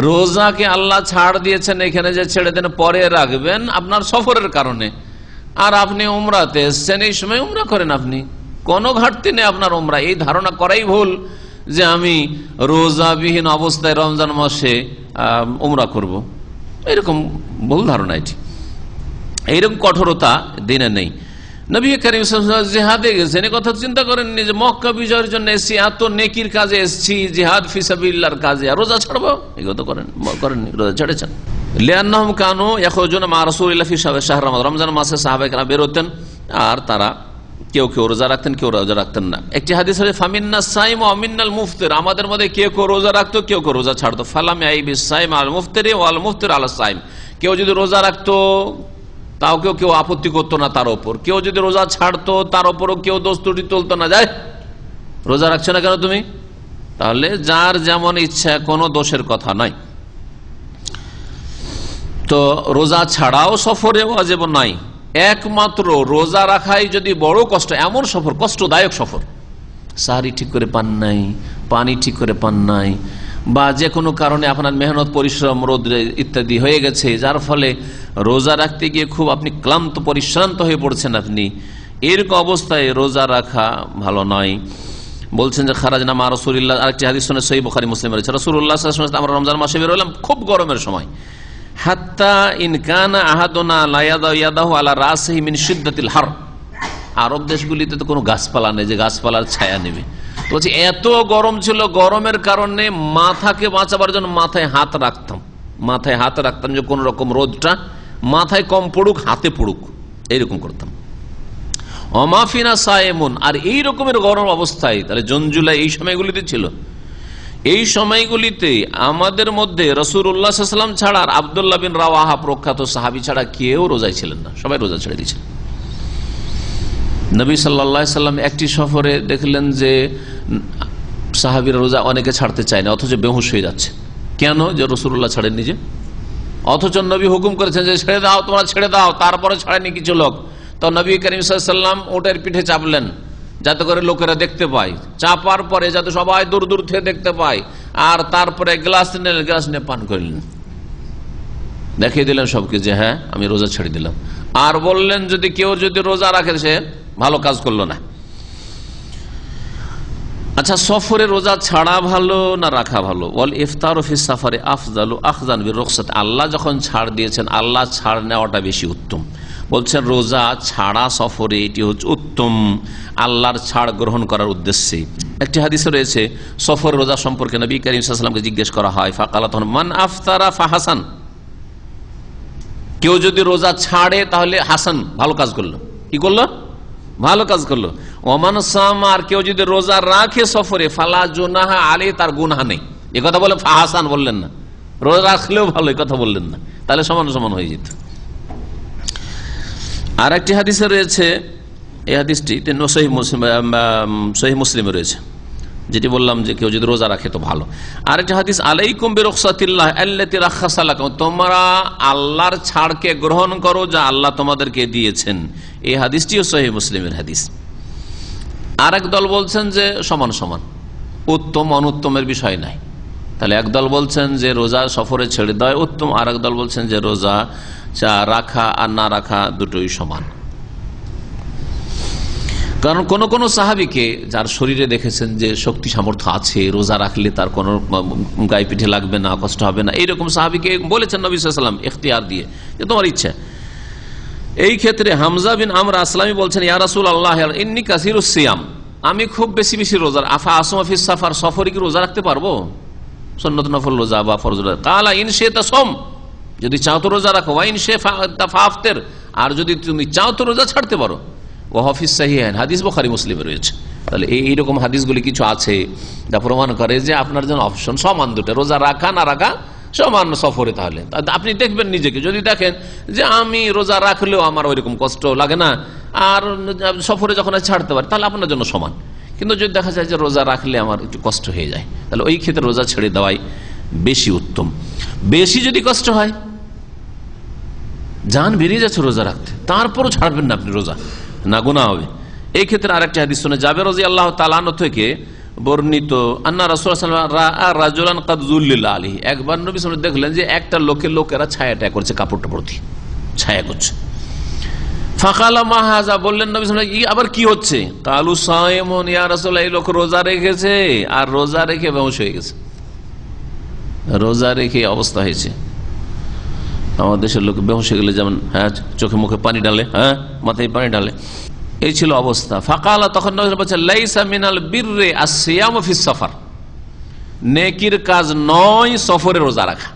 রোজাকে আল্লাহ ছাড় দিয়েছেন, এখানে যে ছেড়ে দেন পরে রাখবেন আপনার সফরের কারণে, আর আপনি উমরাতে এসছেন এই সময় উমরা করেন, আপনি কোনো ঘাটতি নেই আপনার উমরা। এই ধারণা করাই ভুল যে আমি রোজাবিহীন অবস্থায় রমজান মাসে উমরা করব, এরকম ভুল ধারণা। এটি এইরকম কঠোরতা দিনে নেই। নবী করিম সাল্লাল্লাহু আলাইহি ওয়াসাল্লাম জিহাদে গেছেন, এই কথা চিন্তা করেননি যে মক্কা বিজয়ের জন্য এসেছি, এত নেকির কাজে এসেছি, জিহাদ ফি সাবিলিল্লাহর কাজে, আর রোজা ছাড়বো, এই কথা করেননি, রোজা ছেড়েছেন। লিআন্নাহুম কানু ইয়াখরুজুনা মা রাসূলিল্লাহি ফি শাহর রমাদান, রমজান মাসে সাহাবায়ে কেরাম বের হতেন, আর তারা কেউ কেউ রোজা রাখতেন, কেউ রোজা রাখতেন না। একটি হাদিস আছে ফামিন্নাস সাইম ওয়া মিন্নাল মুফতির, আমাদের মধ্যে কেউ কেউ রোজা রাখতো, কেউ কেউ রোজা ছাড়তো। ফালাম ইয়াইবিস সাইম আল মুফতিরি ওয়াল মুফতির আলা সাইম, কেউ যদি রোজা রাখতো তাও কেউ আপত্তি করতো না তার ওপর, কেউ যদি রোজা ছাড়তো তার ওপরও কেউ দোষ ত্রুটি তুলতো না, যায় রোজা রাখছো না কেন তুমি, তাহলে যার যেমন ইচ্ছা, কোনো দোষের কথা নাই। তো রোজা ছাড়াও সফরে ওয়াজিব নাই, একমাত্র রোজা রাখাই যদি বড় কষ্ট, এমন সফর, কষ্টদায়ক সফর, সাহারি ঠিক করে পান নাই, পানি ঠিক করে পান নাই, বা যে কোনো কারণে আপনার মেহনত পরিশ্রম রোদ্রে ইত্যাদি হয়ে গেছে, যার ফলে রোজা রাখতে গিয়ে খুব আপনি ক্লান্ত পরিশ্রান্ত হয়ে পড়ছেন, আপনি এরকম অবস্থায় রোজা রাখা ভালো নয়। বলছেন যে খারাজনা মা রাসূলিল্লাহ, আরেকটি হাদিস শুনে সহিহ বুখারী মুসলিমে রয়েছে, রাসূলুল্লাহ সাল্লাল্লাহু আলাইহি ওয়াসাল্লাম আমরা রমজান মাসে বের হলাম খুব গরমের সময়, হাত্তা ইন কানা আহাদুনা লা ইয়াদাহু আলা রাসিহি মিন শিদ্দাতিল হার, আরব দেশগুলিতে তো কোনো গাছপালা নেই যে গাছপালার ছায়া নেবে, বলছি এত গরম ছিল, গরমের কারণে মাথাকে বাঁচাবার জন্য মাথায় হাত রাখতাম, যে কোন রকম রোদটা মাথায় কম পড়ুক, হাতে পড়ুক, এইরকম করতাম। অমাফিনা সায়েমুন, আর এই রকমের গরম অবস্থায়, তাহলে জুন জুলাই এই সময়গুলিতে ছিল, এই সময়গুলিতে আমাদের মধ্যে রাসূলুল্লাহ সাল্লাল্লাহু আলাইহি ওয়াসাল্লাম ছাড়া, আর আব্দুল্লাহ বিন রাওয়াহা প্রখ্যাত সাহাবী ছাড়া কেউ রোজায় ছিলেন না, সবাই রোজা ছেড়ে দিয়েছিলেন। নবী সাল্লাল্লাহু আলাইহি ওয়াসাল্লাম একটি সফরে দেখলেন যে সাহাবীরা রোজা অনেকে ছাড়তে চায় না, অথচ বেহুশ হয়ে যাচ্ছে। কেন? যে রাসূলুল্লাহ ছাড়েন নিজে, অথচ নবী হুকুম করেছেন যে ছেড়ে দাও, তোমরা ছেড়ে দাও, তারপরে ছাড়েনি কিছু লোক। তো নবী করিম সাল্লাল্লাহু আলাইহি ওয়াসাল্লাম ওটের পিঠে চাপলেন যাতে করে লোকেরা দেখতে পায়, চাপার পরে যাতে সবাই দূর দূর থেকে দেখতে পায়, আর তারপরে গ্লাস নিয়ে পান করলেন, দেখিয়ে দিলেন সবকে যে হ্যাঁ আমি রোজা ছেড়ে দিলাম। আর বললেন যদি কেউ রোজা রাখে সে ভালো কাজ করলো না। আচ্ছা, সফরে রোজা ছাড়া ভালো না রাখা ভালো? ওয়াল ইফতারু ফিস সাফারে আফজালু আখযান বিরুখসাত, আল্লাহ যখন ছাড় দিয়েছেন আল্লাহ ছাড় নেওয়াটা বেশি উত্তম। বলছেন রোজা ছাড়া সফরে এটি হচ্ছে উত্তম, আল্লাহর ছাড় গ্রহণ করার উদ্দেশ্যে। একটি হাদিসে রয়েছে সফর রোজা সম্পর্কে নবী করিম সাল্লাল্লাহু আলাইহি ওয়াসাল্লামকে জিজ্ঞেস করা হয়, ফাকালা তখন মান আফতারা ফাহাসান, কেউ যদি রোজা ছাড়ে তাহলে হাসান, ভালো কাজ করলো, কি করলো? ভালো কাজ করলো। ওমান সামা, আর কেউ যদি রোজা রাখে সফরে, ফালা জুনাহা আলাইহি, তার গুনাহ নেই। এই কথা বলে ফাহাসান বললেন না, রোজা রাখলেও ভালো, এই কথা বললেন না, তাহলে সমান সমান হয়ে যেত। আর একটি হাদিসে রয়েছে, এই হাদিসটি সহিহ মুসলিমে রয়েছে, যেটি বললাম যে কেউ যদি রোজা রাখে তো ভালো। আর একটা হাদিস, আলাইকুম বিরুখসাতিল্লাহ আল্লাতী রাখাসা লাকুম, তোমরা আল্লাহর ছাড়কে গ্রহণ করো যা আল্লাহ তোমাদেরকে দিয়েছেন। এই হাদিসটিও সহিহ মুসলিমের হাদিস। আর এক দল বলছেন যে সমান সমান, উত্তম অনুত্তমের বিষয় নাই। তাহলে একদল বলছেন যে রোজা সফরে ছেড়ে দেয় উত্তম, আর এক দল বলছেন যে রোজা রাখা আর না রাখা দুটোই সমান। কারণ কোন কোন সাহাবীকে যার শরীরে দেখেছেন যে শক্তি সামর্থ্য আছে, রোজা রাখলে তার কোনো গায়ে পিঠে লাগবে না, কষ্ট হবে না, এইরকম সাহাবীকে বলেছেন নবী সাল্লাল্লাহু আলাইহি ওয়াসাল্লাম ইখতিয়ার দিয়ে যে তোমার ইচ্ছা। এই ক্ষেত্রে হামজা বিন আমর আসলামী বলছেন, ইয়া রাসূলুল্লাহ ইন্নী কাসীরুস সিয়াম, আমি খুব বেশি বেশি রোজা, আফা আসুমা ফিস সাফার, সফরে কি রোজা রাখতে পারবো? সুন্নত নফল রোজা বা ফরজ রোজা? কালা ইন শি'তা সুম, যদি চাও তো রোজা রাখো, ওয়াইন ফাফতের, আর যদি তুমি চাও তো রোজা ছাড়তে পারো। ও হাফিজ সাহিহান, হাদিস বুখারী মুসলিমে রয়েছে। তাহলে এইরকম হাদিসগুলি কিছু আছে যা প্রমাণ করে যে আপনার জন্য অপশন সমান দুটো, রোজা রাখা না রাখা সমান সফরে। তাহলে আপনি দেখবেন নিজেকে, যদি দেখেন যে আমি রোজা রাখলেও আমার ওইরকম কষ্ট লাগে না আর সফরে যখন ছাড়তে পারি, তাহলে আপনার জন্য সমান। কিন্তু যদি দেখা যায় যে রোজা রাখলে আমার একটু কষ্ট হয়ে যায়, তাহলে ওই ক্ষেত্রে রোজা ছেড়ে দেওয়াই বেশি উত্তম। বেশি যদি কষ্ট হয়, জান বেরিয়ে যাচ্ছে রোজা রাখতে, তারপরও ছাড়বেন না আপনি রোজা, না গুনাহ হবে। এই ক্ষেত্রে আরেকটা হাদিস শুনে জাবের রাদিয়াল্লাহু তাআলা আনহু থেকে বর্ণিত, আন্না রাসূলুল্লাহ সাল্লাল্লাহু আলাইহি ওয়াসাল্লাম রাআ রাজুলান কাদ যুল্লিলা আলাইহি, একবার নবী সাল্লাল্লাহু আলাইহি ওয়াসাল্লাম দেখলেন যে একটা লোকেরা ছায়াটা করছে, কাপড়টা পরতে ছায়া করছে। ফাকালা মা হাযা, বললেন নবী সাল্লাল্লাহু আলাইহি ওয়াসাল্লাম আবার কি হচ্ছে? কালু সায়মুন ইয়া রাসূলুল্লাহ, এই লোক রোজা রেখেছে আর রোজা রেখে বেহুশ হয়ে গেছে, রোজা রেখে অবস্থা হয়েছে। আমাদের দেশের লোক বেহুশ হয়ে গেলে যেমন চোখে মুখে পানি ডালে, মাথায় পানি ডালে, এই ছিল অবস্থা। ফাকালা, তখন বলছে লাইসা মিনাল বিররি আসিয়ামু ফিস সফর, নেকির কাজ নয় সফরে রোজা রাখা,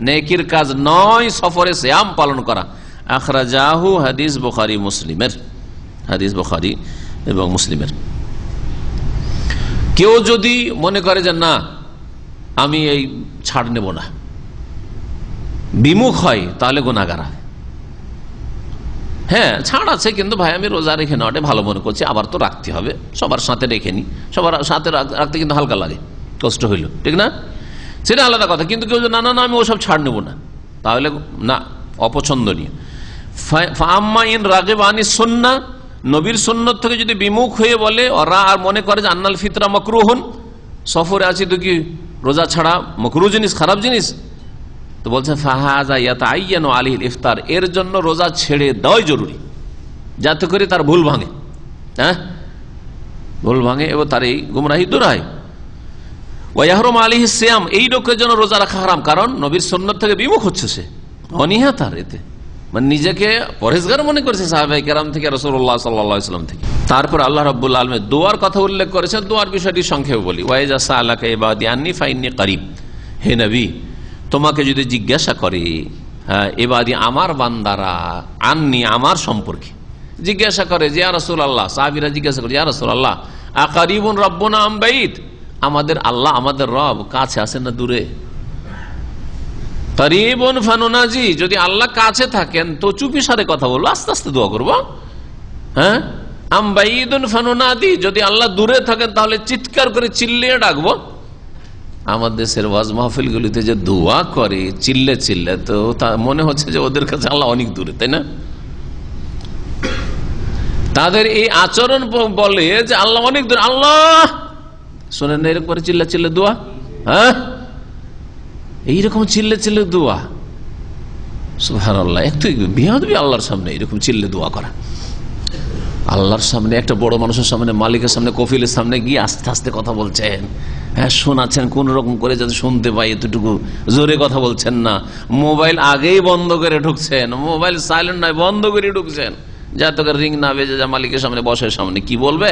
নেকির কাজ নয় সফরে সিয়াম পালন করা। আখরাজাহু, হাদিস বুখারী মুসলিমের, হাদিস বুখারী এবং মুসলিমের। কেউ যদি মনে করে যে না আমি এই ছাড় নেব না, বিমুখ হয়, তাহলে গুনাহগার হয়। হ্যাঁ ছাড় আছে, কিন্তু ভাই আমি রোজা রেখে নেওয়াটা ভালো মনে করছি, আবার তো রাখতে হবে, সবার সাথে রেখে নি, সবার সাথে রাখতে কিন্তু হালকা লাগে, কষ্ট হইল, ঠিক না, সেটা আলাদা কথা। কিন্তু কেউ না না আমি ওসব ছাড় নেব না, তাহলে না, অপছন্দনীয়। ফাম্মা ইন রাগিব আনিস সুন্নাহ, নবীর সুন্নত থেকে যদি বিমুখ হয়ে বলে ওরা, আর মনে করে যে আন্নাল ফিতরা মাকরুহুন, সফরে আছি তো কি রোজা ছাড়া মাকরুহ জিনিস, খারাপ জিনিস, তো বলছে ফাহাজা ইয়াতাআইয়ানু আলাইহিল ইফতার, এর জন্য রোজা ছেড়ে দেওয়াই জরুরি, যাতে করে তার ভুল ভাঙে, ভুল ভাঙে এবং তার এই গুমরাহি দূর হয়। ওয়া ইয়াহরুমু আলাইহিস সিয়াম, এই লোকের জন্য রোজা রাখা হারাম, কারণ নবীর সুন্নাত থেকে বিমুখ হচ্ছে সে, অনীহা তার এতে, মানে নিজেকে পরহেজগার মনে করেছে সাহাবায়ে কেরাম থেকে, রাসূলুল্লাহ সাল্লাল্লাহু আলাইহি ওয়াসাল্লাম থেকে। তারপর আল্লাহ রাব্বুল আলামিন দোয়ার কথা উল্লেখ করেছেন, দোয়ার বিষয়টি সংক্ষেপে বলি। ওয়া ইযা সাআলাকা ইবাদি আন্নী ফাইন্নী করিব, হে নবী তোমাকে যদি জিজ্ঞাসা করে ইবাদি আমার বান্দারা, আন্নী আমার সম্পর্কে জিজ্ঞাসা করে যে ইয়া রাসূলুল্লাহ, সাহাবীরা জিজ্ঞাসা করে ইয়া রাসূলুল্লাহ আকারিবুন রাব্বুনা আম বাইত, আমাদের আল্লাহ আমাদের রব কাছে আছেন না দূরে? করিবুন ফানুনাজি, যদি আল্লাহ কাছে থাকেন তো চুপি সারে কথা বলবো, আস্তে আস্তে দোয়া করবো। আম বাইদুন ফানুনাদি, যদি আল্লাহ দূরে থাকেন তাহলে চিৎকার করে চিল্লিয়ে ডাকবো। আমাদের দেশের ওয়াজ মাহফিলগুলিতে যে দোয়া করে চিল্লে চিল্লে, তো তা মনে হচ্ছে যে ওদের কাছে আল্লাহ অনেক দূরে, তাই না? তাদের এই আচরণ বলে যে আল্লাহ অনেক দূরে, আল্লাহ শোনেন না এরকম করে চিল্লা চিল্লে দোয়া, এইরকম চিল্লে চিল্লে দোয়া, সুবহানাল্লাহ। একটু বিয়াদবি আল্লাহর সামনে এরকম চিল্লে দোয়া করা, আল্লাহর সামনে, একটা বড় মানুষের সামনে, মালিকের সামনে, কফিলের সামনে গিয়ে আস্তে আস্তে কথা বলছেন, শোনাচ্ছেন কোন রকম করে যাতে শুনতে পাই, এতটুকু জোরে কথা বলছেন না, মোবাইল আগেই বন্ধ করে ঢুকছেন, মোবাইল সাইলেন্ট নয় বন্ধ করে ঢুকছেন, যাতে করে রিং না বেজে যা মালিকের সামনে বসের সামনে কি বলবে।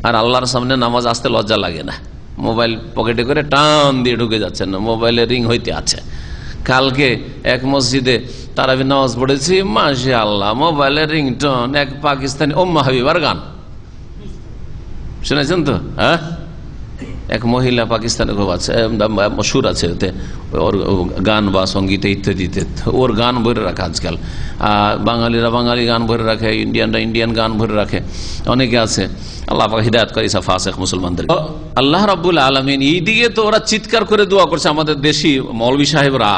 আর আল্লাহর সামনে নামাজ আসতে লজ্জা লাগে না, মোবাইল পকেটে করে টান দিয়ে ঢুকে যাচ্ছেন না, মোবাইলে রিং হইতে আছে। কালকে এক মসজিদে তারাবি নামাজ পড়েছি, মাশাআল্লাহ মোবাইলের রিংটোন এক পাকিস্তানি উম্মে হাবিবার গান, শুনেছেন তো? এক মহিলা পাকিস্তানে খুব আছে, মশহুর আছে, ওর গান বা সঙ্গীতে ইত্যাদিতে ওর গান ভরে রাখে আজকাল। বাঙালিরা বাঙালি গান ভরে রাখে, ইন্ডিয়ানরা ইন্ডিয়ান গান ভরে রাখে, অনেকে আছে। আল্লাহ পাক হিদায়াত করে ইসা ফাসিক মুসলমানদের। আল্লাহ রাব্বুল আলামিন এইদিকে তো ওরা চিৎকার করে দোয়া করছে, আমাদের দেশি মৌলভী সাহেবরা,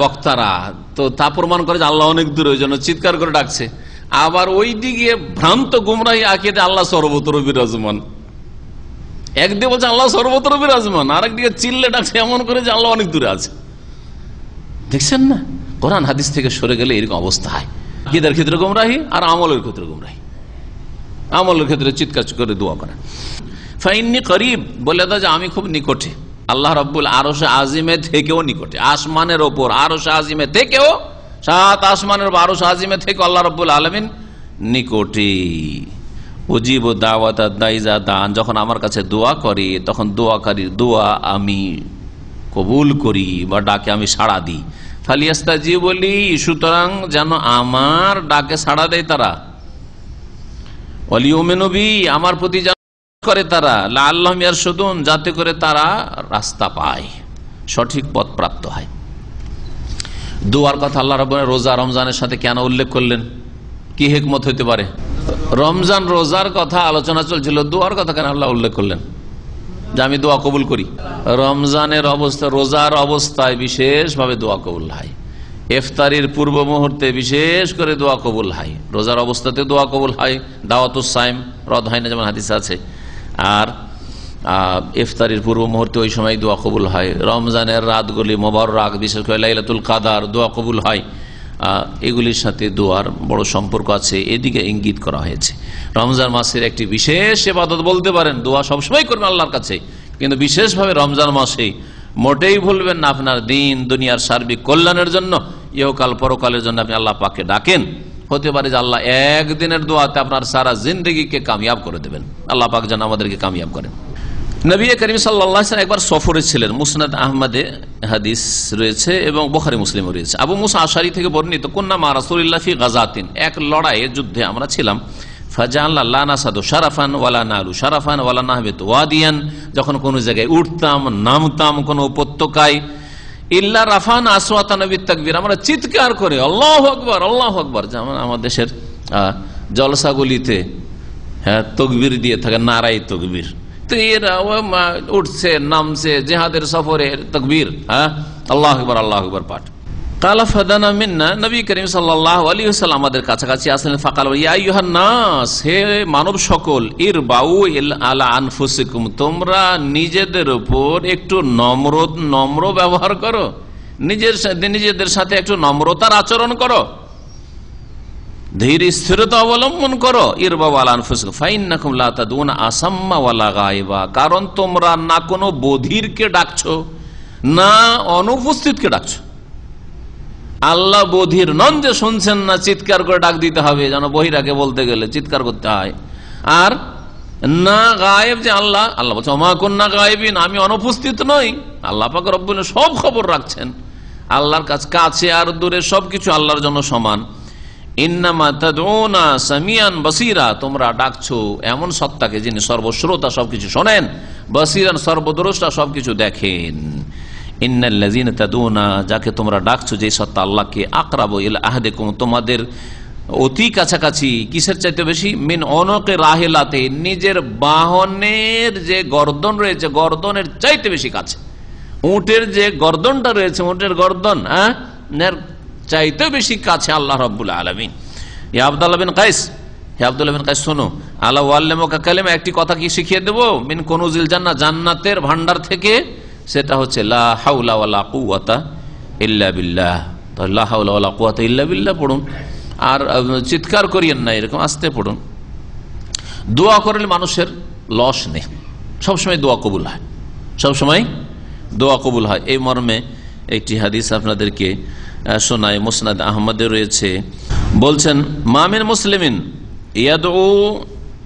বক্তারা, তো তা প্রমাণ করে যে আল্লাহ অনেক দূরে, ওই জন্য চিৎকার করে ডাকছে। আবার ওই দিকে ভ্রান্ত গুমরাহি আকিদা আল্লাহ সর্বত্র বিরাজমান, একদিকে বলছে আল্লাহ সর্বত্র বিরাজমান, আর একদিকে চিল্লে ডাকছে এমন করে যে আল্লাহ অনেক দূরে আছে। দেখছেন না, কোরআন হাদিস থেকে সরে গেলে এরকম অবস্থা হয়। আকিদার ক্ষেত্রে গুমরাহি আর আমলের ক্ষেত্রে গুমরাহি। আমলের ক্ষেত্রে চিৎকার করে দোয়া করা। ফাইন্নী করিব, বলে দাও যে আমি খুব নিকটে, আল্লাহ রাব্বুল আরশে আজিমে থেকেও নিকটে, আসমানের ওপর আরশে আজিমে থেকেও, সাত আসমানের ওপর আরশে আজিমে থেকে আল্লাহ রাব্বুল আলামিন নিকটে। উজিব দাওয়াতা দাইজা দান, যখন আমার কাছে দোয়া করে তখন দোয়াকারীর দোয়া আমি কবুল করি বা ডাকে আমি সাড়া দিই। ফালিয়াস্তাজিবু লি, সুতরাং যেন আমার ডাকে সাড়া দেয় তারা, ওয়ালিউমিনু বি, আমার প্রতি করে তারা, লাআল্লাহুম ইয়ারশুদুন, যাতে করে তারা রাস্তা পায়, সঠিক পথ প্রাপ্ত হয়। দোয়ার কথা আল্লাহ রাব্বুল রোজা রমজানের সাথে কেন উল্লেখ করলেন? কি হিকমত হইতে পারে? রমজান রোজার কথা আলোচনা চলছিল, দোয়ার কথা কেন আল্লাহ উল্লেখ করলেন যে আমি দোয়া কবুল করি? রমজানের অবস্থা, রোজার অবস্থায় বিশেষভাবে দোয়া কবুল হয়, ইফতারির পূর্ব মুহূর্তে বিশেষ করে দোয়া কবুল হয়, রোজার অবস্থাতে দোয়া কবুল হয়, দাওয়াতুস সাইম রদ হয় না যেমন হাদিস আছে, আর ইফতারির পূর্ব মুহূর্তে ওই সময় দোয়া কবুল হয়, রমজানের রাতগুলি মোবারক, বিশেষ করে লাইলাতুল কাদার দোয়া কবুল হয়। এগুলির সাথে দোয়ার বড় সম্পর্ক আছে, এদিকে ইঙ্গিত করা হয়েছে। রমজান মাসের একটি বিশেষ ইবাদত বলতে পারেন, দোয়া সবসময় করবেন আল্লাহর কাছে, কিন্তু বিশেষভাবে রমজান মাসে মোটেই ভুলবেন না আপনার দিন দুনিয়ার সার্বিক কল্যাণের জন্য, ইহকাল পরকালের জন্য আপনি আল্লাহ পাককে ডাকেন। হতে পারে যে আল্লাহ একদিনের দোয়াতে আপনার সারা জিন্দগিকে কামিয়াব করে দেবেন। আল্লাহ পাক যেন আমাদেরকে কামিয়াব করেন। নবী করিম সাল্লাল্লাহু আলাইহি ওয়াসাল্লাম একবার সফরে ছিলেন, মুসনাদ আহমদে হাদিস রয়েছে এবং বুখারী মুসলিমে রয়েছে। আবু মুসা আশারী থেকে বর্ণিত, কুন্না মা রাসূলিল্লাহ ফি গাযাতিন, এক লড়াইয়ে যুদ্ধে আমরা ছিলাম, ফাজাআলনা লা নাসাদু শারাফান ওয়ালা নালু শারাফান ওয়ালা নাহবিতু ওয়াদিয়ান, যখন কোন জায়গায় উঠতাম নামতাম কোন উপত্যকায়, ইল্লা রাফান আসওয়াতানা বিতাকবীর, আমরা চিৎকার করে আল্লাহু আকবার আল্লাহু আকবার, যেমন আমাদের দেশের জলসাগুলিতে তাকবীর দিয়ে থাকে, নারায়ে তাকবীর, তো এরা উঠছে নামছে জিহাদের সফরে তাকবীর, আল্লাহু আকবার আল্লাহু আকবার পাঠ। কালা ফাদানা মিন্না, নবী করিম সাল্লাল্লাহু আলাইহি ওয়াসাল্লাম আমাদের কাছাকাছি আসলেন, ফাকাল ইয়া আইয়ুহান নাস, হে মানব সকল, ইরবাউ আলা আনফুসিকুম, তোমরা নিজেদের উপর একটু নম্র ব্যবহার করো, নিজেদের সাথে একটু নম্রতার আচরণ করো, ধীর স্থিরতা অবলম্বন করো। ইরবাউ আলা আনফুসিকুম ফাইন্নাকুম লা তাদউনা আসাম্মা ওয়ালা গায়বা, কারণ তোমরা না কোনো বধিরকে ডাকছো না অনুপস্থিতকে ডাকছো। আল্লাহ বধির নন যে শুনছেন না, চিৎকার করে ডাক দিতে হবে, যেন বহিরাকে বলতে গেলে চিৎকার করতে হয়। আর না গায়েব, যে আল্লাহ বলছে ওমা কুন্না গায়েবিন, আমি অনুপস্থিত নই। আল্লাহ পাক রব্বুল সব খবর রাখছেন, আল্লাহর কাছে আর দূরে সবকিছু আল্লাহর জন্য সমান। ইন্নামা তাদউনা সামিয়ান বাসীরা, তোমরা ডাকছো এমন সত্তাকে যিনি সর্বশ্রোতা, সবকিছু শোনেন, বাসীরান সর্বদ্রষ্টা, সবকিছু দেখেন। ইন্নাল্লাযীনা তাদউনা, যাকে তোমরা ডাকছো, যে সত্তা আল্লাহকে, আকরাবু ইলা আহাদিকুম, তোমাদের অতি কাছাকাছি, কিসের চাইতে বেশি? মিন অনকে রাহিলাতে, নিজের বাহনের যে গর্দন রয়েছে, গর্দনের চাইতে বেশি কাছে। উটের যে গর্দনটা রয়েছে, উটের গর্দন চাইতে বেশি কাছে আল্লাহ রাব্বুল আলামিন। ইয়া আব্দুল্লাহ বিন কাইস, হে আব্দুল্লাহ বিন কাইস, শোনো, আলা ওয়াল্লামুকা কালিমা, একটি কথা কি শিখিয়ে দেবো, মিন কুনুজিল জান্নাহ, জান্নাতের ভান্ডার থেকে, সেটা হচ্ছে লা হাওলা ওয়ালা কুওয়াতা ইল্লা বিল্লাহ। তো লা হাওলা ওয়ালা কুওয়াতা ইল্লা বিল্লাহ পড়ুন, আর চিৎকার করিয়েন না, এরকম আস্তে পড়ুন। দোয়া করলে মানুষের লস নেই, সবসময় দোয়া কবুল হয়, সবসময় দোয়া কবুল হয়। এই মর্মে একটি হাদিস আপনাদেরকে শোনায়, মুসনাদ আহমদে রয়েছে, বলছেন মামিন মুসলিমিন ইয়াদউ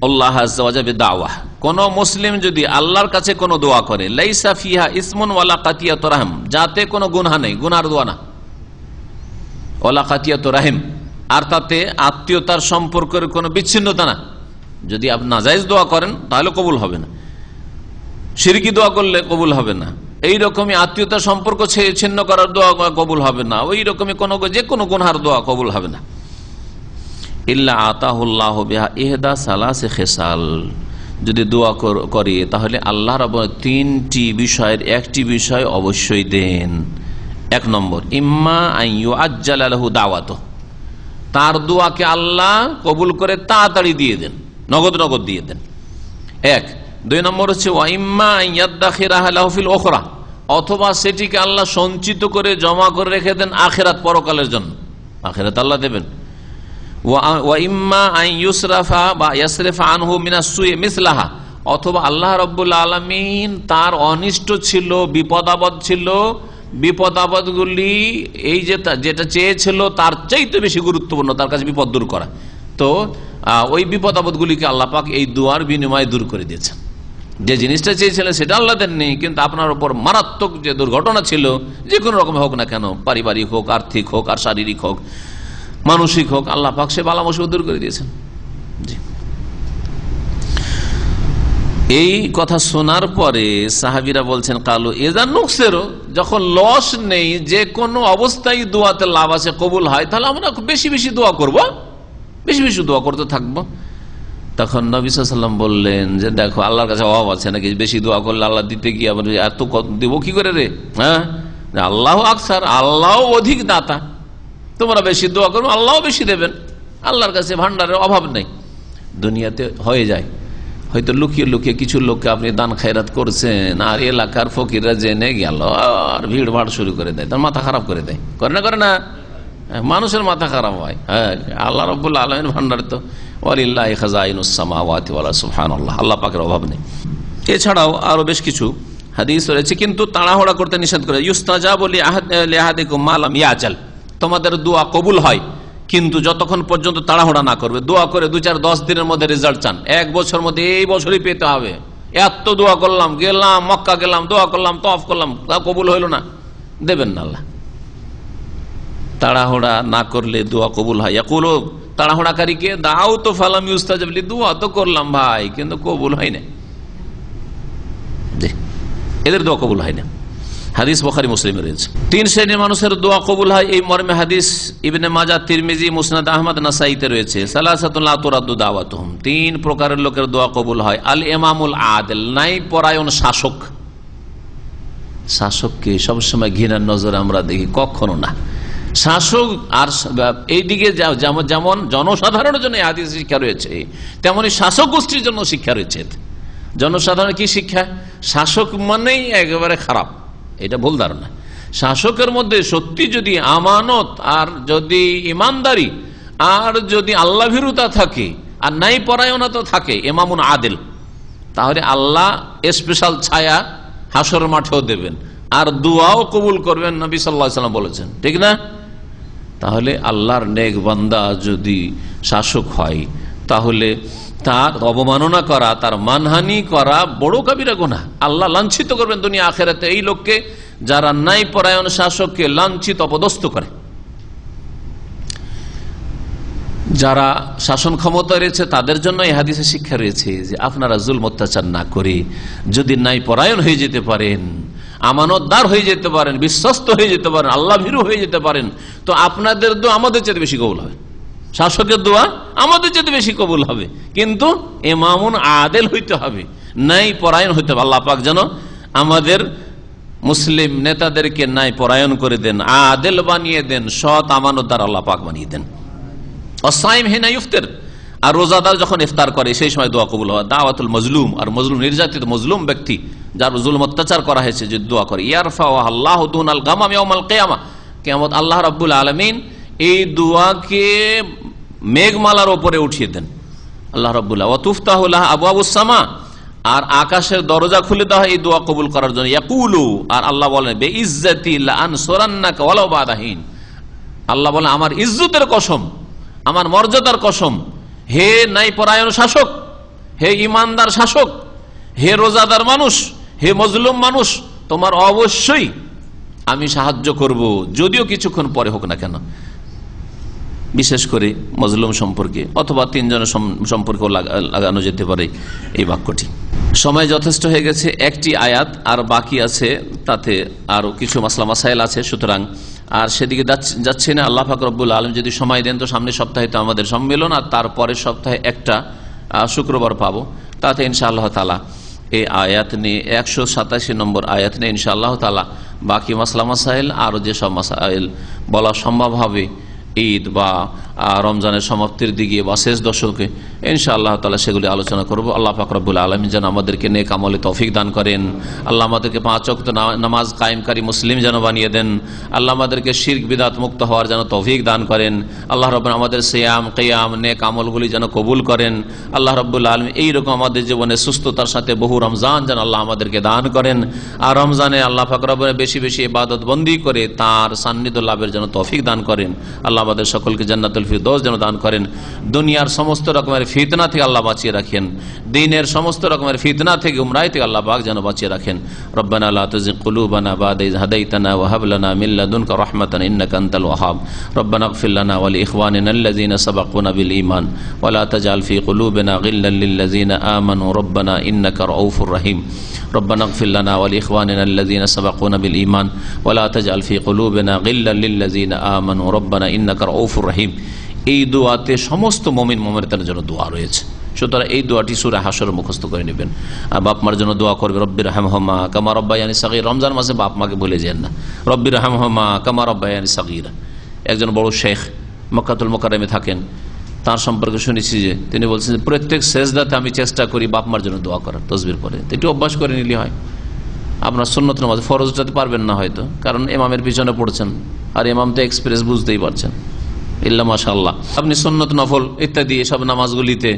আল্লাহ আযজা ওয়া জাল্লা বিদাওয়া, কোন মুসলিম যদি আল্লাহর কাছে কোনো দোয়া করে, লাইসা ফিহা ইসমুন ওয়ালা কাতিয়াতুর রাহম, যাতে কোনো গুনাহ নেই, গুনার দোয়া না, ওয়ালা কাতিয়াতুর রাহিম, আর তাতে আত্মীয়তার সম্পর্কের কোনো বিচ্ছিন্নতা না। যদি আপনি নাজায়েজ দোয়া করেন তাহলে কবুল হবে না, শিরকি দোয়া করলে কবুল হবে না, এইরকমই আত্মীয়তার সম্পর্ক ছিন্ন করার দোয়া কবুল হবে না, ওই রকমই যে কোনো গুনহার দোয়া কবুল হবে না। ইল্লা আতাহুল্লাহু বিহা ইহদা সালাসে খেসাল, যদি দোয়া করে তাহলে আল্লাহ রাব্বুল তিনটি বিষয়ের একটি বিষয় অবশ্যই দেন। এক নম্বর, ইম্মা আন ইউআজ্জালা লাহু দাওয়াতু, তার দোয়াকে আল্লাহ কবুল করে তাড়াতাড়ি দিয়ে দেন, নগদ দিয়ে দেন, এক। দুই নম্বর হচ্ছে ওয়া ইম্মা আন ইয়াদখিরাহা লাহু ফিল উখরা, অথবা সেটিকে আল্লাহ সঞ্চিত করে জমা করে রেখে দেন আখিরাত পরকালের জন্য, আখিরাত আল্লাহ দেবেন। ওয়া ইম্মা আন ইউসরাফা বা ইয়াসরিফা আনহু মিনাস সুই মিসলাহা, অথবা আল্লাহ রাব্বুল আলামিন তার অনিষ্ট ছিল, বিপদাবদ ছিল, বিপদাবদগুলি এই যেটা চেয়েছিল তার চাইতে বেশি গুরুত্বপূর্ণ, তার কাছে বিপদ দূর করা, তো ওই বিপদাবদগুলিকে আল্লাহ পাক এই দুয়ার বিনিময়ে দূর করে দিয়েছেন। যে জিনিসটা চেয়েছিলেন সেটা আল্লাহ দেননি, কিন্তু আপনার উপর মারাত্মক যে দুর্ঘটনা ছিল, যে কোনো রকম হোক না কেন, পারিবারিক হোক, আর্থিক হোক, আর শারীরিক হোক, মানসিক হোক, আল্লাহ পাক সে বালা মুসিবত দূর করে দিয়েছেন। জি, এই কথা শোনার পরে সাহাবীরা বলছেন কালু এজা নুকসেরও, যখন লস নেই, যে কোনো অবস্থায় দোয়াতে লাভ আছে, কবুল হয়, তাহলে আমরা বেশি বেশি দোয়া করব, বেশি বেশি দোয়া করতে থাকবো। তখন নবী সাল্লাল্লাহু আলাইহি ওয়াসাল্লাম বললেন যে দেখো, আল্লাহর কাছে অভাব আছে নাকি? বেশি দোয়া করলে আল্লাহ দিতে গিয়ে আবার এত দিব কি করে রে? হ্যাঁ, আল্লাহ আকসার, আল্লাহ অধিক দাতা, তোমরা বেশি দোয়া করো, আল্লাহ বেশি দেবেন। আল্লাহর কাছে ভান্ডারের অভাব নেই। দুনিয়াতে হয়ে যায়, হয়তো লুকিয়ে লুকিয়ে কিছু লোককে আপনি দান খায়রাত করছেন, আর এলাকার ফকিররা জেনে গেল আর ভিড় ভাড় শুরু করে দেয়, তার মাথা খারাপ করে দেয়, করে না? মানুষের মাথা খারাপ হয়। হ্যাঁ, আল্লাহ রাব্বুল আলামিন ভান্ডার তো ওয়ালিল্লাহি খাযাইনুস সামাওয়াতি ওয়াল আরদ, সুবহানাল্লাহ, আল্লাহ পাকের অভাব নেই। এছাড়াও আরো বেশ কিছু হাদিস রয়েছে, কিন্তু তাড়াহুড়া করতে নিষেধ করে। ইউস্তাজাবু লিআহাদিকুম মা লাম ইয়াজাল, তোমাদের দোয়া কবুল হয় কিন্তু যতক্ষণ পর্যন্ত তাড়াহুড়া না করবে। দোয়া করে 2-4-10 দিনের মধ্যে রেজাল্ট চান, 1 বছর মধ্যে এই বছরই পেতে হবে, এত দোয়া করলাম, গেলাম মক্কা গেলাম, দোয়া করলাম, তওয়াফ করলাম, তা কবুল হইল না, দেবেন না আল্লাহ। তাড়াহুড়া না করলে দোয়া কবুল হয়। ইয়াকুলু, তাড়াহুড়াকারীকে দাও তো ফালাম ইউস্তাজাব লি, দোয়া তো করলাম ভাই কিন্তু কবুল হয় না, এদের দোয়া কবুল হয় না। হাদিস বুখারী মুসলিমে রয়েছে। 3 শ্রেণীর মানুষের দোয়া কবুল হয়, এই মর্মে হাদিস ইবনে মাজাহ, তিরমিজি, মুসনাদ আহমদ, নাসাইতে রয়েছে। সালাসাতুন লা তুরাদ্দু দাওয়াতুহুম, 3 প্রকারের লোকের দোয়া কবুল হয়। আল ইমামুল আদিল, ন্যায় পরায়ণ শাসক। শাসককে সবসময় ঘৃণার নজরে আমরা দেখি, কখনো না। শাসক আর এইদিকে যেমন জনসাধারণের জন্য এই হাদিস শিক্ষা রয়েছে, তেমনি শাসক গোষ্ঠীর জন্য শিক্ষা রয়েছে। জনসাধারণ কি শিক্ষা? শাসক মানেই একেবারে খারাপ, এটা ভুল ধারণা। শাসকের মধ্যে সত্যি যদি আমানত আর যদি ইমানদারি আর যদি আল্লাহ ভীরুতা থাকে আর নাই পরায়ণতা থাকে, ইমামুন আদিল, তাহলে আল্লাহ স্পেশাল ছায়া হাসর মাঠেও দেবেন আর দোয়াও কবুল করবেন, নবী সাল্লাল্লাহু আলাইহি ওয়াসাল্লাম বলেছেন, ঠিক না? তাহলে আল্লাহর নেক বান্দা যদি শাসক হয়, তাহলে তার অবমাননা করা, তার মানহানি করা বড় কাবিরা গুনাহ। আল্লাহ লাঞ্ছিত করবেন দুনিয়া আখিরাতে এই লোককে, যারা ন্যায় পরায়ণ শাসককে লাঞ্ছিত অপদস্থ করে। যারা শাসন ক্ষমতা রয়েছে তাদের জন্য এই হাদিসে শিক্ষা রয়েছে যে আপনারা জুলম অত্যাচার না করে যদি ন্যায় পরায়ণ হয়ে যেতে পারেন, আমানতদার হয়ে যেতে পারেন, বিশ্বস্ত হয়ে যেতে পারেন, আল্লাহ ভীরু হয়ে যেতে পারেন, তো আপনাদের দোয়া আমাদের চেয়ে বেশি কবুল হবে। শাসকের দোয়া আমাদের চেয়ে বেশি কবুল হবে, কিন্তু ইমামুন আদিল হইতে হবে, ন্যায় পরায়ণ হইতে হবে। আল্লাহ পাক যেন আমাদের মুসলিম নেতাদেরকে ন্যায় পরায়ণ করে দেন, আদিল বানিয়ে দেন, সৎ আমানতদার আল্লাহ পাক বানিয়ে দেন। অসাইম হিনা ইফতার, আর রোজাদার যখন ইফতার করে সেই সময় দোয়া কবুল হয়। দাওয়াতুল মজলুম, আর মজলুম নির্যাতিত মজলুম ব্যক্তি যার জুলম অত্যাচার করা হয়েছে যে দোয়া করে, ইয়ারফাউ আল্লাহু দুনাল গামাম ইয়াউমাল কিয়ামা, কিয়ামত আল্লাহ রাব্বুল আলামিন এই দোয়াকে মেঘমালার উপরে উঠিয়ে দেন আল্লাহ রাব্বুল। ওয়া তুফতাহু লাহা আবওয়াবুস সামা, আর আকাশের দরজা খুলে দেওয়া হয় এই দোয়া কবুল করার জন্য। ইয়াকুলু, আর আল্লাহ বলেন বে ইজ্জতি লা আনসুরান্নাকা ওয়ালাউ বাদাহিন, আল্লাহ বলেন আমার ইজ্জতের কসম, আমার মর্যাদার কসম, হে নাই পরায়ণ শাসক, হে ইমানদার শাসক, হে রোজাদার মানুষ, হে মজলুম মানুষ, তোমার অবশ্যই আমি সাহায্য করব, যদিও কিছুক্ষণ পরে হোক না কেন। বিশেষ করে মজলুম সম্পর্কে অথবা 3 জনের সম্পর্কেও লাগানো যেতে পারে এই বাক্যটি। সময় যথেষ্ট হয়ে গেছে, একটি আয়াত আর বাকি আছে, তাতে আরো কিছু মাসলা মাসাইল আছে, সুতরাং আর সেদিকে যাচ্ছে না। আল্লাহ পাক রব্বুল আলামিন যদি সময় দেন তো সামনের সপ্তাহে তো আমাদের সম্মেলন, আর তারপরের সপ্তাহে একটা শুক্রবার পাবো, তাতে ইনশাআল্লাহ তাআলা এই আয়াত নিয়ে 187 নম্বর আয়াত নিয়ে ইনশাআল্লাহ তাআলা বাকি মাসলা মাসাইল আরো যেসব মাসাইল বলা সম্ভব হবে ঈদ বা রমজানের সমাপ্তির দিকে বা শেষ দশকে, ইনশাআল্লাহ তাআলা সেগুলি আলোচনা করব। আল্লাহ পাক রব্বুল আলামিন যেন আমাদেরকে নেক আমলে তৌফিক দান করেন, আল্লাহ আমাদেরকে 5 ওয়াক্ত নামাজ কায়েমকারী মুসলিম যেন বানিয়ে দেন, আল্লাহ আমাদেরকে শিরক বিদআত মুক্ত হওয়ার যেন তৌফিক দান করেন, আল্লাহ রাব্বুল আমাদের সিয়াম কিয়াম নেক আমলগুলি যেন কবুল করেন, আল্লাহ রাব্বুল আলামিন এইরকম আমাদের জীবনে সুস্থতার সাথে বহু রমজান যেন আল্লাহ আমাদেরকে দান করেন, আর রমজানে আল্লাহ পাক রব্বুল বেশি বেশি ইবাদত বন্দি করে তার সান্নিধ্য লাভের জন্য তৌফিক দান করেন। আল্লাহ আমাদের সকলকে জান্নাতুল জান্নাতুল ফিরদৌস যেন দান করেন। দুনিয়ার সমস্ত রকমের ফিতনা থেকে আল্লাহ বাঁচিয়ে রাখেন, দ্বীনের সমস্ত রকমের ফিতনা থেকে, গুমরাহি থেকে আল্লাহ পাক যেন বাঁচিয়ে রাখেন। রব্বানা লা তুযিগ কুলুবানা বা'দা ইয হাদাইতানা ওয়া হাব লানা মিন লাদুনকা রাহমাতান ইন্নাকা আনতাল ওয়াহ্হাব। রব্বানা ইগফির লানা ওয়া লিইখওয়ানিনা আল্লাযীনা সাবাকুনা বিল ঈমান ওয়া লা তাজআল ফী কুলুবিনা গিল্লাল লিল্লাযীনা আমানু রব্বানা ইন্নাকা রাউফুর রহিম। রব্বানা ইগফির লানা ওয়া লিইখওয়ানিনা আল্লাযীনা সাবাকুনা বিল ঈমান ওয়া লা তাজআল ফী কুলুবিনা গিল্লাল লিল্লাযীনা আমানু রব্বানা ইন্নাকা রাউফুর রহিম। এই দোয়াতে সমস্ত মুমিন মুমিনাতের জন্য দোয়া রয়েছে। সুতরাং এই দোয়াটি সূরা হাশর মুখস্থ করে নেবেন। আর বাপ মার জন্য দোয়া করবে, রব্বির হামহুমা কামা রব্বায়ানি সাগীর। রমজান মাসে বাপ মাকে ভুলে যান না, রব্বির হামহুমা কামা রব্বায়ানি সাগীরা। একজন বড় শেখ মক্কাতুল মুকাররমে থাকেন, তার সম্পর্কে শুনেছি যে তিনি বলছেন প্রত্যেক সেজদাতে আমি চেষ্টা করি বাপ মার জন্য দোয়া করার তাসবিহ পড়ে। এটি অভ্যাস করে নিলে হয়। আপনার সুন্নত নামাজ ফরজটাতে পারবেন না হয়তো, কারণ ইমামের পিছনে পড়ছেন, আর ইমাম তো এক্সপ্রেস বুঝতেই পারছেন, ইল্লা মাশাআল্লাহ। আপনি সুন্নত নফল ইত্যাদি এসব নামাজগুলিতে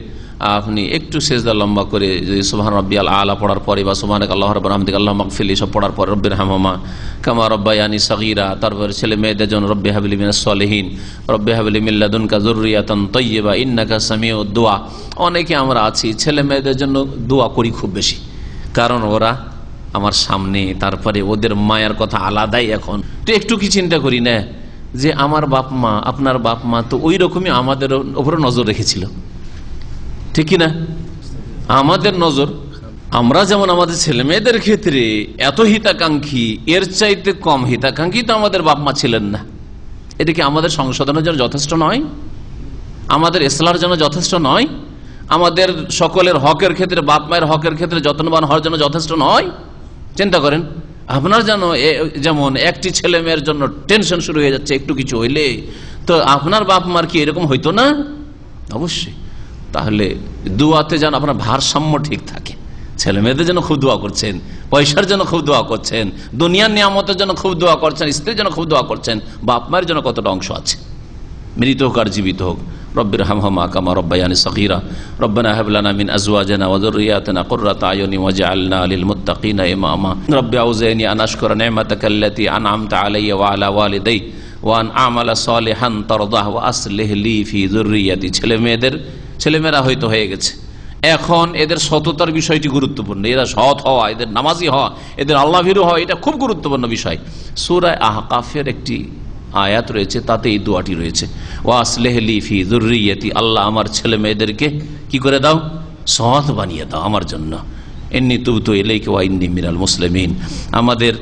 আপনি একটু সেজদা লম্বা করে যদি সুবহান রাব্বিয়াল আলা পড়ার পরে বা সুবহানাকা আল্লাহু রাব্বিনা হামদিকা আল্লাহুম্মা মাগফিরলি সব পড়ার পরে রব্বির হামহুমা কামা রব্বায়ানি সাগীরা, তারপরে ছেলে মেয়েদের জন্য রব্বি হাবলি মিনাস সলিহিন, রব্বি হাবলি মিন লাদুনকা যুররিয়াতান তাইয়্যিবা ইন্নাকা সামিউদ দুআ। অনেকে আমরা আছি ছেলে মেয়েদের জন্য দোয়া করি খুব বেশি, কারণ ওরা আমার সামনে, তারপরে ওদের মায়ের কথা আলাদাই। এখন তো একটু কি চিন্তা করি না যে আমার বাপ মা, আপনার বাপ মা তো ওই রকমই আমাদের উপরে নজর রেখেছিল, ঠিক কিনা? আমাদের নজর, আমরা যেমন আমাদের ছেলে মেয়েদের ক্ষেত্রে এত হিতাকাঙ্ক্ষী, এর চাইতে কম হিতাকাঙ্ক্ষী তো আমাদের বাপ মা ছিলেন না। এটা কি আমাদের সংশোধনের জন্য যথেষ্ট নয়? আমাদের ইসলামের জন্য যথেষ্ট নয়? আমাদের সকলের হকের ক্ষেত্রে, বাপ মায়ের হকের ক্ষেত্রে যত্নবান হওয়ার জন্য যথেষ্ট নয়? চিন্তা করেন, আপনার যেমন একটি ছেলে মেয়ের জন্য টেনশন শুরু হয়ে যাচ্ছে একটু কিছু হইলে, তো আপনার বাপ মার কি এরকম হইতো না? অবশ্যই। তাহলে দোয়াতে যেন আপনার ভারসাম্য ঠিক থাকে। ছেলে মেয়েদের জন্য খুব দোয়া করছেন, পয়সার জন্য খুব দোয়া করছেন, দুনিয়ার নিয়ামতের জন্য খুব দোয়া করছেন, স্ত্রীর জন্য খুব দোয়া করছেন, বাপ মায়ের জন্য কতটা অংশ আছে, মৃত হোক আর জীবিত হোক। রব্বির হামহুমা কামা রব্বায়ানি সাগীরা, রব্বানা হাব লানা মিন আজওয়াজিনা ওয়া যুররিয়াতিনা কুররাতা আয়ুনি ওয়াজআলনা লিল মুত্তাকিনা ইমামা। রব্বি আউজিনি আন আশকুরা নি'মাতাকাল্লাতী আন'আমতা আলাইয়া ওয়া আলা ওয়ালিদাই ওয়া আন আমালা সালিহান তারদাহু ওয়া আসলিহ লি ফি যুররিয়াতি। ছেলেমেয়েরা হয়তো হয়ে গেছে, এখন এদের সততার বিষয়টি গুরুত্বপূর্ণ। এরা সৎ হওয়া, এদের নামাজি হওয়া, এদের আল্লাহভীরু হওয়া, এটা খুব গুরুত্বপূর্ণ বিষয়। সূরা আহকাফের একটি আয়াত রয়েছে, তাতে এই দোয়াটি রয়েছে, ওয়া আসলিহ লি ফি যুররিয়াতি। আল্লাহ আমার ছেলে মেয়েদেরকে কি করে দাও? সৎ বানিয়ে দাও আমার জন্য। ইন্নী তুবতু ইলাইকা ওয়া ইন্নী মিনাল মুসলিমিন। আমাদের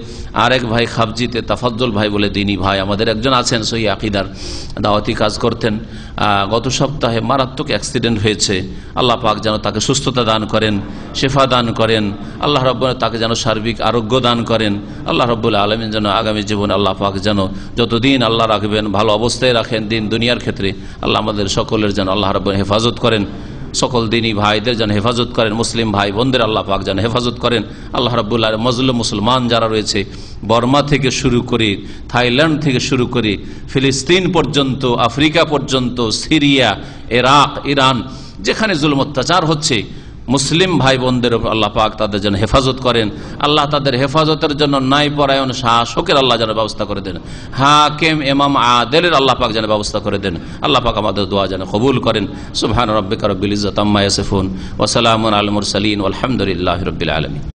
আরেক ভাই খাবজিতে তাফাজ্জল ভাই বলে দিনী ভাই আমাদের একজন আছেন, সহি আকীদার দাওয়াতি কাজ করতেন। গত সপ্তাহে মারাত্মক অ্যাক্সিডেন্ট হয়েছে। আল্লাহ পাক যেন তাকে সুস্থতা দান করেন, শেফা দান করেন। আল্লাহ রাব্বুল তাকে যেন সার্বিক আরোগ্য দান করেন। আল্লাহ রাব্বুল আলামিন যেন আগামী জীবনে আল্লাহ পাক যেন যতদিন আল্লাহ রাখবেন ভালো অবস্থায় রাখেন দিন দুনিয়ার ক্ষেত্রে। আল্লাহ আমাদের সকলের যেন আল্লাহ রাব্বুল হেফাজত করেন, সকল দিনী ভাইদের যেন হেফাজত করেন, মুসলিম ভাই বোনদের আল্লাহ পাক যেন হেফাজত করেন। আল্লাহ রাব্বুল আলামিন মজলুম মুসলমান যারা রয়েছে, বর্মা থেকে শুরু করে, থাইল্যান্ড থেকে শুরু করে, ফিলিস্তিন পর্যন্ত, আফ্রিকা পর্যন্ত, সিরিয়া, ইরাক, ইরান, যেখানে জুলুম অত্যাচার হচ্ছে, মুসলিম ভাই বোনদের আল্লাহ পাক তাদের যেন হেফাজত করেন। আল্লাহ তাদের হেফাজতের জন্য ন্যায়পরায়ণ শাসকের আল্লাহ যেন ব্যবস্থা করে দেন, হাকিম ইমাম আদেলের আল্লাহ পাক যেন ব্যবস্থা করে দেন। আল্লাহ পাক আমাদের দোয়া যেন কবুল করেন। সুবহান রাব্বিকা রাব্বিল ইজ্জাতি আম্মা ইয়াসিফুন ওয়া সালামুন আলাল মুরসালিন ওয়াল হামদুলিল্লাহি রাব্বিল আলামিন।